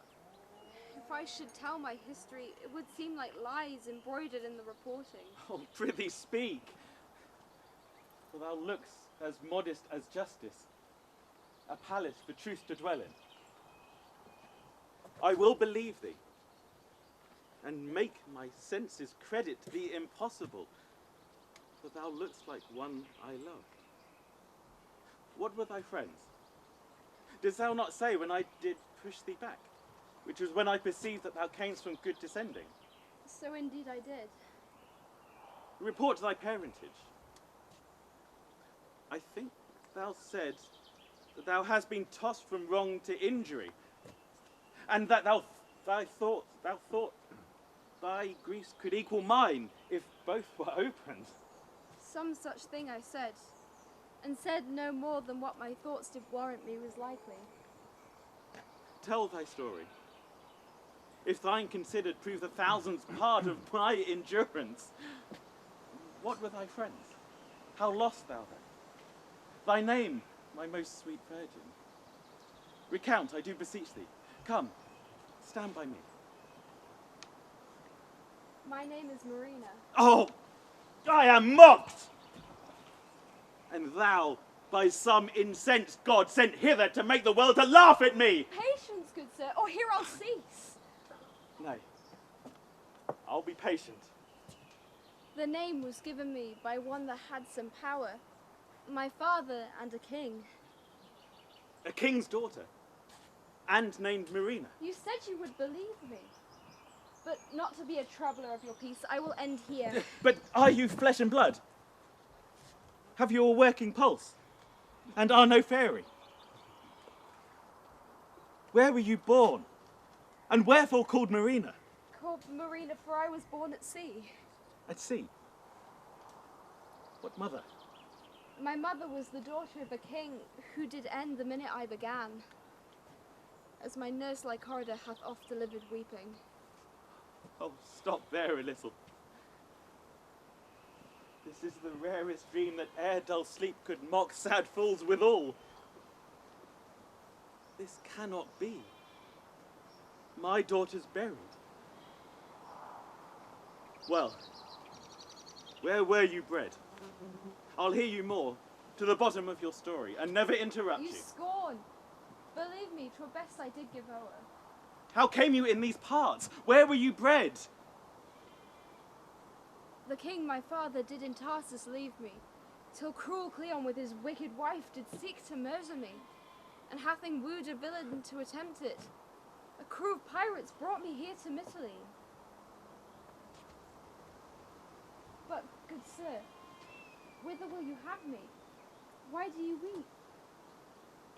If I should tell my history, it would seem like lies embroidered in the reporting. Oh, prithee speak! For thou looks as modest as justice, a palace for truth to dwell in. I will believe thee, and make my senses credit the impossible, for thou lookst like one I love. What were thy friends? Didst thou not say when I did push thee back, which was when I perceived that thou camest from good descending? So indeed I did. Report thy parentage. I think thou said that thou hast been tossed from wrong to injury, and that thou thought thy griefs could equal mine if both were opened. Some such thing I said, and said no more than what my thoughts did warrant me was likely. Tell thy story. If thine considered prove the thousandth part of my endurance. What were thy friends? How lost thou them? Thy name, my most sweet virgin. Recount, I do beseech thee. Come, stand by me. My name is Marina. Oh, I am mocked! And thou, by some incensed god, sent hither to make the world to laugh at me! Patience, good sir, or here I'll cease. Nay, I'll be patient. The name was given me by one that had some power, my father and a king. A king's daughter, and named Marina. You said you would believe me. But not to be a troubler of your peace, I will end here. But are you flesh and blood? Have you a working pulse? And are no fairy? Where were you born? And wherefore called Marina? Called Marina, for I was born at sea. At sea? What mother? My mother was the daughter of a king who did end the minute I began, as my nurse Lycarda hath oft delivered weeping. Oh, stop there a little. This is the rarest dream that ere dull sleep could mock sad fools withal. This cannot be. My daughter's buried. Well, where were you bred? I'll hear you more, to the bottom of your story, and never interrupt you. You scorn. Believe me, 'twere best I did give o'er. How came you in these parts? Where were you bred? The king, my father, did in Tarsus leave me, till cruel Cleon with his wicked wife did seek to murder me, and having wooed a villain to attempt it, a crew of pirates brought me here to Mitylene. But, good sir, whither will you have me? Why do you weep?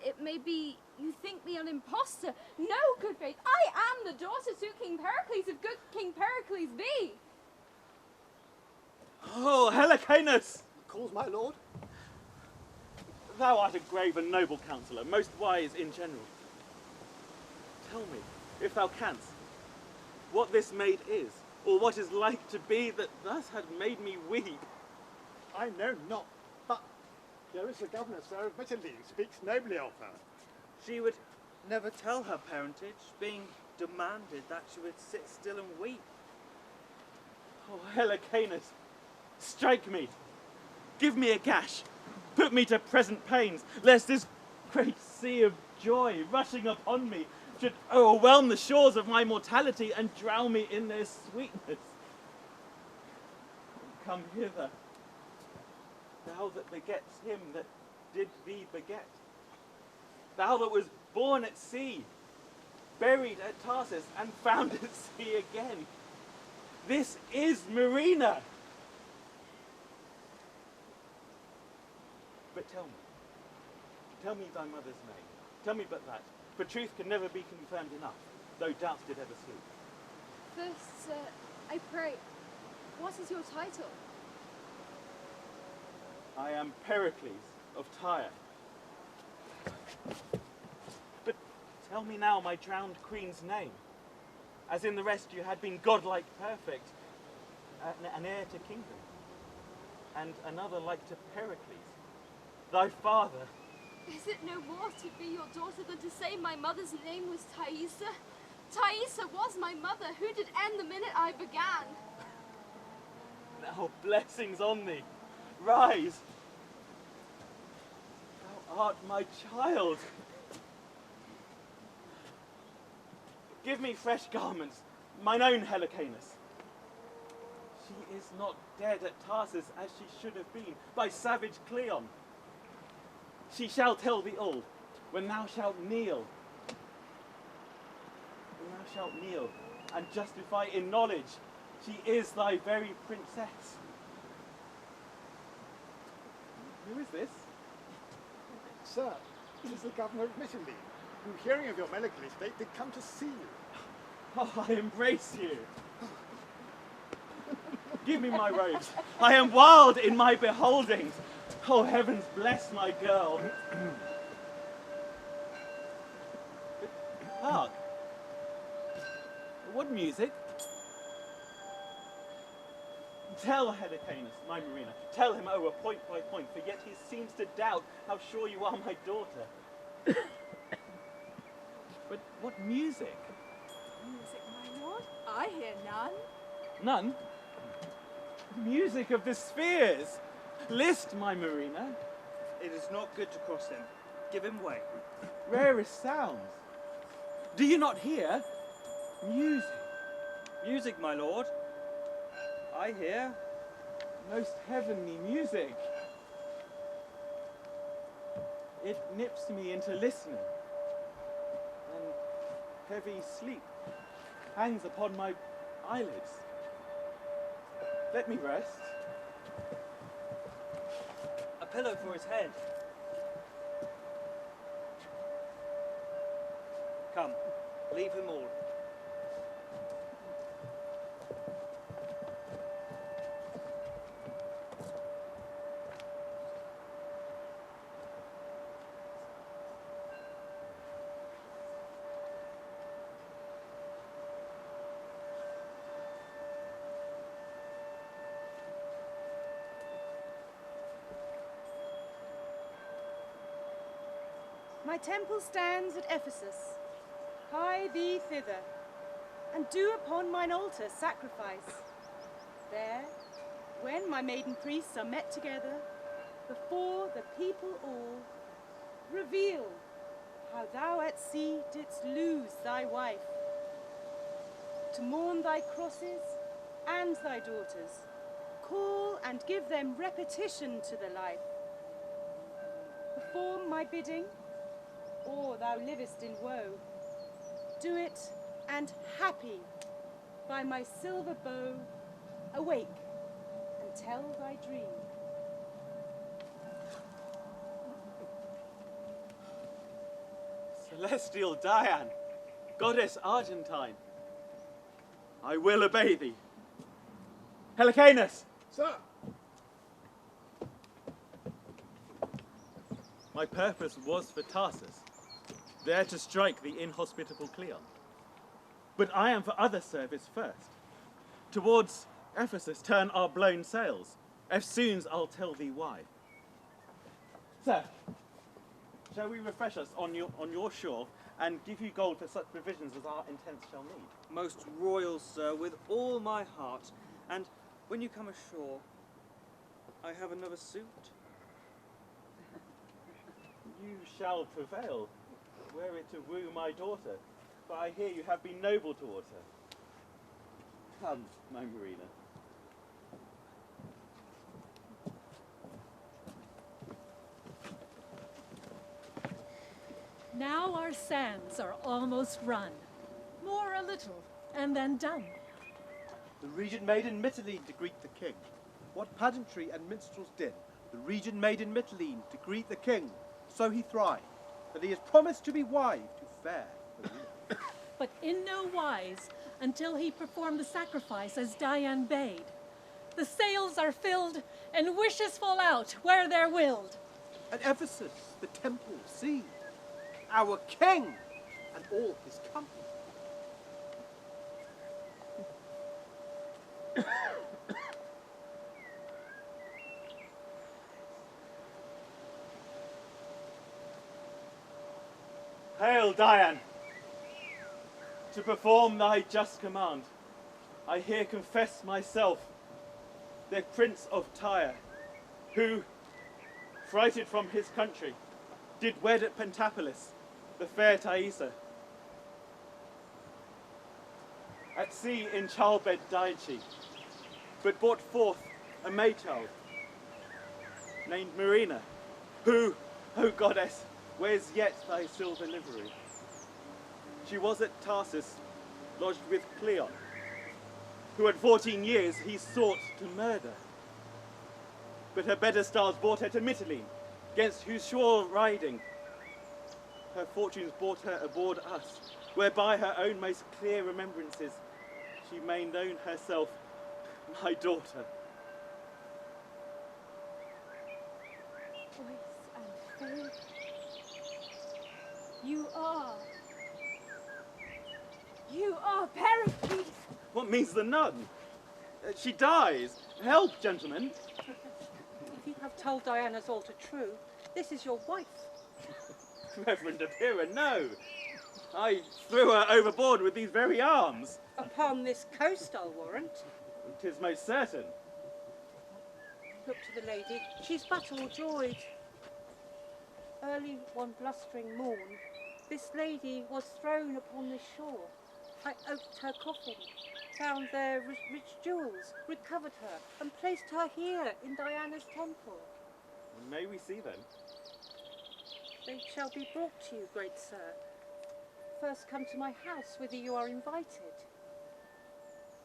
It may be you think me an impostor. No, good faith, I am the daughter to King Pericles, if good King Pericles be. Oh, Helicanus! Calls my lord? Thou art a grave and noble counsellor, most wise in general. Tell me, if thou canst, what this maid is, or what is like to be that thus had made me weep. I know not, but here is the governess there of Mitylene, speaks nobly of her. She would never tell her parentage, being demanded that she would sit still and weep. Oh, Helicanus, strike me, give me a gash, put me to present pains, lest this great sea of joy rushing upon me should overwhelm the shores of my mortality and drown me in their sweetness. Come hither, thou that begets him that did thee beget, thou that was born at sea, buried at Tarsus, and found at sea again. This is Marina. But tell me thy mother's name. Tell me but that, for truth can never be confirmed enough, though doubts did ever sleep. First, sir, I pray, what is your title? I am Pericles of Tyre. But tell me now my drowned queen's name. As in the rest you had been godlike perfect, an heir to kingdom, and another like to Pericles, thy father. Is it no more to be your daughter than to say my mother's name was Thaisa? Thaisa was my mother, who did end the minute I began. Now blessings on thee, rise. Thou art my child. Give me fresh garments, mine own Helicanus. She is not dead at Tarsus as she should have been by savage Cleon. She shall tell thee all when thou shalt kneel. When thou shalt kneel and justify in knowledge she is thy very princess. Who is this? Sir, this is the governor of Mitylene, who, hearing of your melancholy state, did come to see you. Oh, I embrace you. Give me my robes. I am wild in my beholdings. Oh, heavens bless my girl. Hark. What music? Tell Helicanus, my Marina, tell him over point by point, for yet he seems to doubt how sure you are my daughter. But what music? Music, my lord? I hear none. None? Music of the spheres. List, my Marina. It is not good to cross him. Give him way. Rarest sounds. Do you not hear? Music. Music, my lord. I hear. Most heavenly music. It nips me into listening. And heavy sleep hangs upon my eyelids. Let me rest. A pillow for his head. Come, leave him all. My temple stands at Ephesus. Hie thee thither, and do upon mine altar sacrifice. There, when my maiden priests are met together, before the people all, reveal how thou at sea didst lose thy wife, to mourn thy crosses and thy daughters, call and give them repetition to the life. Perform my bidding, or thou livest in woe. Do it, and happy, by my silver bow, awake and tell thy dream. Celestial Diane, goddess Argentine, I will obey thee. Helicanus! Sir! My purpose was for Tarsus, there to strike the inhospitable Cleon. But I am for other service first. Towards Ephesus turn our blown sails. Eftsoons I'll tell thee why. Sir, shall we refresh us on your shore and give you gold for such provisions as our intents shall need? Most royal sir, with all my heart. And when you come ashore, I have another suit. You shall prevail, were it to woo my daughter, for I hear you have been noble towards her. Come, my Marina. Now our sands are almost run. More a little, and then done. The regent maiden Mitylene to greet the king. What pageantry and minstrels din. The regent maiden Mitylene to greet the king. So he thrived, that he has promised to be wife to fair Marina. But in no wise, until he perform the sacrifice as Diane bade. The sails are filled, and wishes fall out where they're willed. At Ephesus, the temple, see, our king and all his company. Hail, Diane! To perform thy just command, I here confess myself, the Prince of Tyre, who, frighted from his country, did wed at Pentapolis the fair Thaisa. At sea in childbed died she, but brought forth a maid child, named Marina, who, O goddess, wears yet thy silver livery. She was at Tarsus, lodged with Cleon, who at 14 years he sought to murder. But her better stars brought her to Mitylene, against whose shore riding her fortunes brought her aboard us, where by her own most clear remembrances she may known herself my daughter. Voice and faith. You are Pericles! What means the nun? She dies. Help, gentlemen. If you have told Diana's altar true, this is your wife. Reverend Apira, no. I threw her overboard with these very arms. Upon this coast, I'll warrant. 'Tis most certain. Look to the lady. She's but all joyed. Early one blustering morn, this lady was thrown upon this shore. I oped her coffin, found there rich jewels, recovered her, and placed her here in Diana's temple. May we see them? They shall be brought to you, great sir. First come to my house, whither you are invited.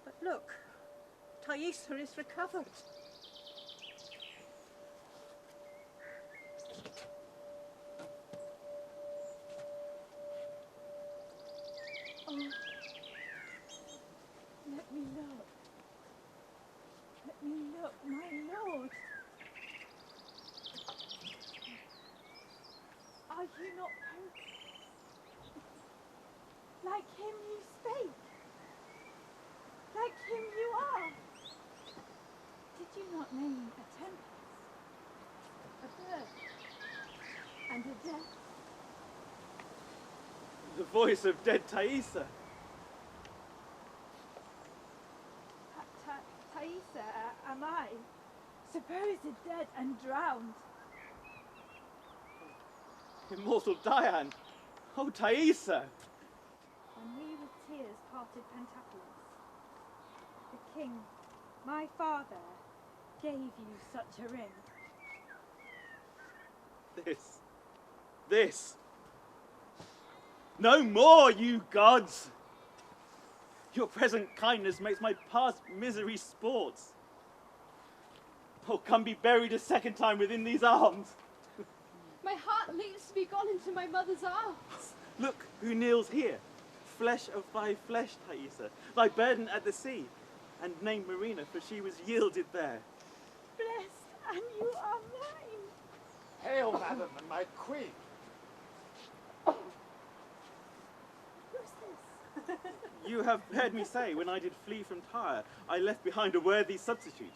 But look, Thaisa is recovered. Oh, let me look. Let me look, my lord. Are you not Pericles? Like him you spake. Like him you are. Did you not name a tempest, a bird, and a death? The voice of dead Thaisa. Thaisa, am I? Supposed dead and drowned. Immortal Diane. Oh, Thaisa. When we with tears parted Pentapolis, the king, my father, gave you such a ring. This. No more, you gods! Your present kindness makes my past misery sports. Oh, come be buried a second time within these arms. My heart leaps to be gone into my mother's arms. Look who kneels here, flesh of thy flesh, Thaisa, thy burden at the sea, and named Marina, for she was yielded there. Blessed, and you are mine. Hail, madam, and my queen. Who's this? You have heard me say, when I did flee from Tyre, I left behind a worthy substitute.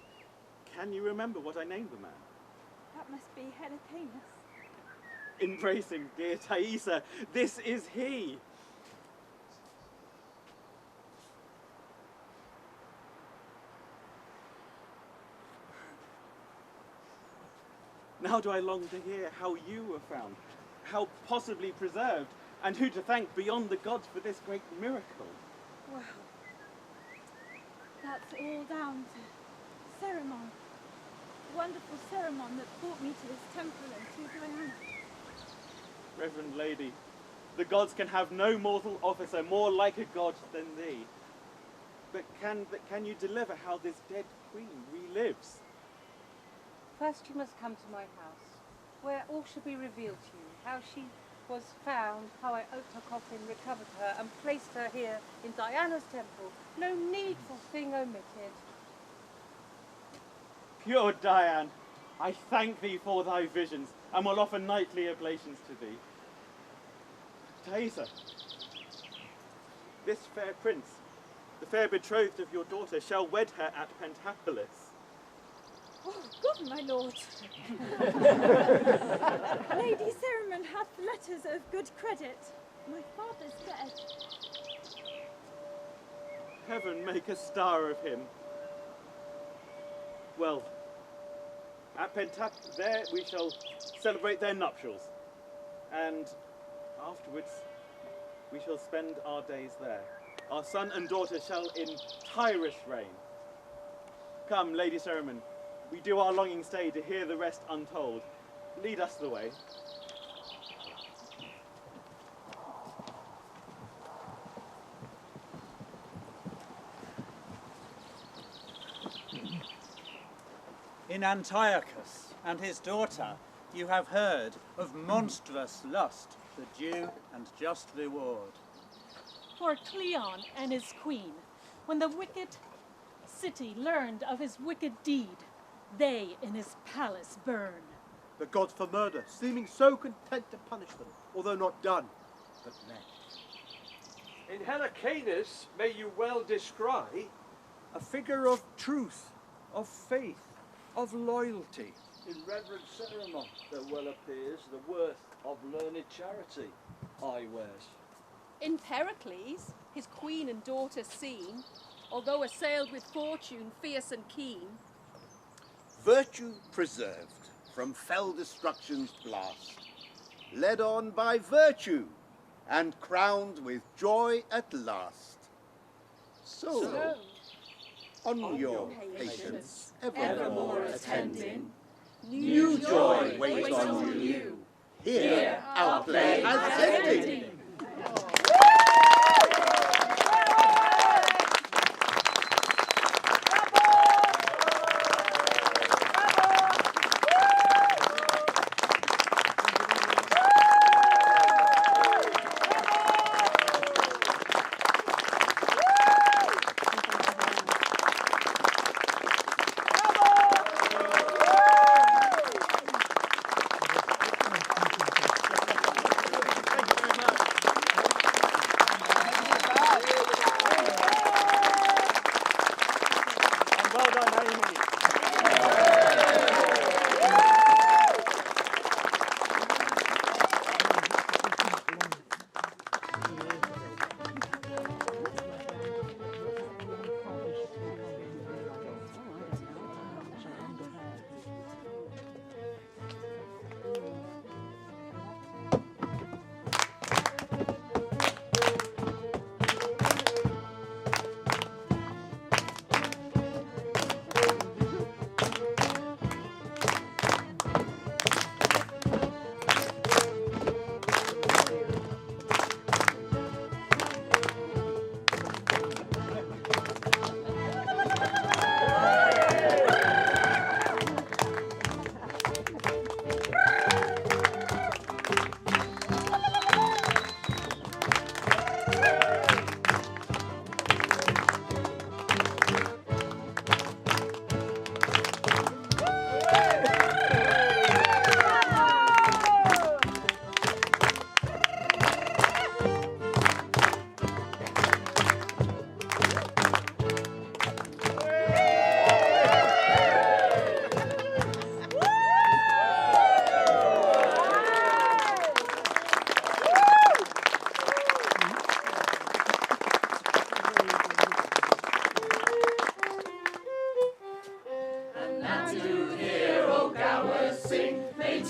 Can you remember what I named the man? That must be Helicanus. Embrace him, dear Thaisa. This is he. Now do I long to hear how you were found, how possibly preserved, and who to thank beyond the gods for this great miracle. Well, that's all down to Cerimon. The wonderful Cerimon that brought me to this temple and to Diana. Reverend Lady, the gods can have no mortal officer more like a god than thee. But can you deliver how this dead queen relives? First you must come to my house, where all shall be revealed to you, how she was found, how I opened her coffin, recovered her, and placed her here in Diana's temple. No needful thing omitted. Pure Diane, I thank thee for thy visions, and will offer nightly oblations to thee. Thaisa, this fair prince, the fair betrothed of your daughter, shall wed her at Pentapolis. Oh, good, my lord. Lady Cerimon hath letters of good credit. My father's dead. Heaven make a star of him. Well, at there we shall celebrate their nuptials, and afterwards we shall spend our days there. Our son and daughter shall in Tyrus reign. Come, Lady Cerimon, we do our longing stay to hear the rest untold. Lead us the way. In Antiochus and his daughter you have heard of monstrous lust, the due and just reward. For Cleon and his queen, when the wicked city learned of his wicked deed, they in his palace burn. The gods for murder, seeming so content to punish them, although not done, but meant. In Helicanus may you well descry a figure of truth, of faith, of loyalty. In Reverend Cerimon there well appears the worth of learned charity I wears. In Pericles, his queen and daughter seen, although assailed with fortune fierce and keen, Virtue preserved from fell destruction's blast, led on by virtue, and crowned with joy at last. So on your patience, evermore attending, new joy waits on you. Here our play has ended.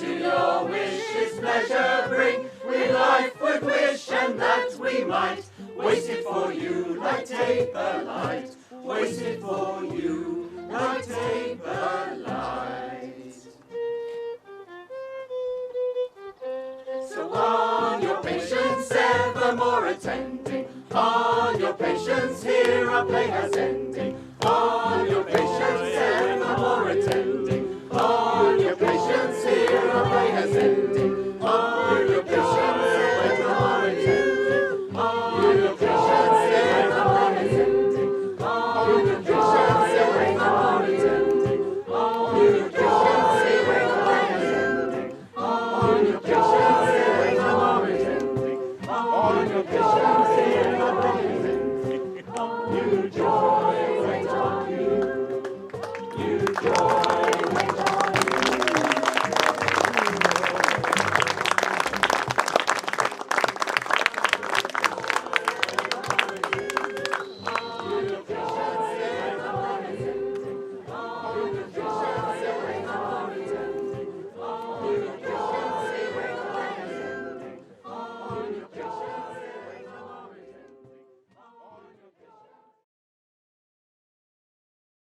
to your wishes pleasure bring. We life would wish, and that we might waste it for you like taper light. Waste it for you like taper light. So on your patience evermore attending, on your patience here our play has ended.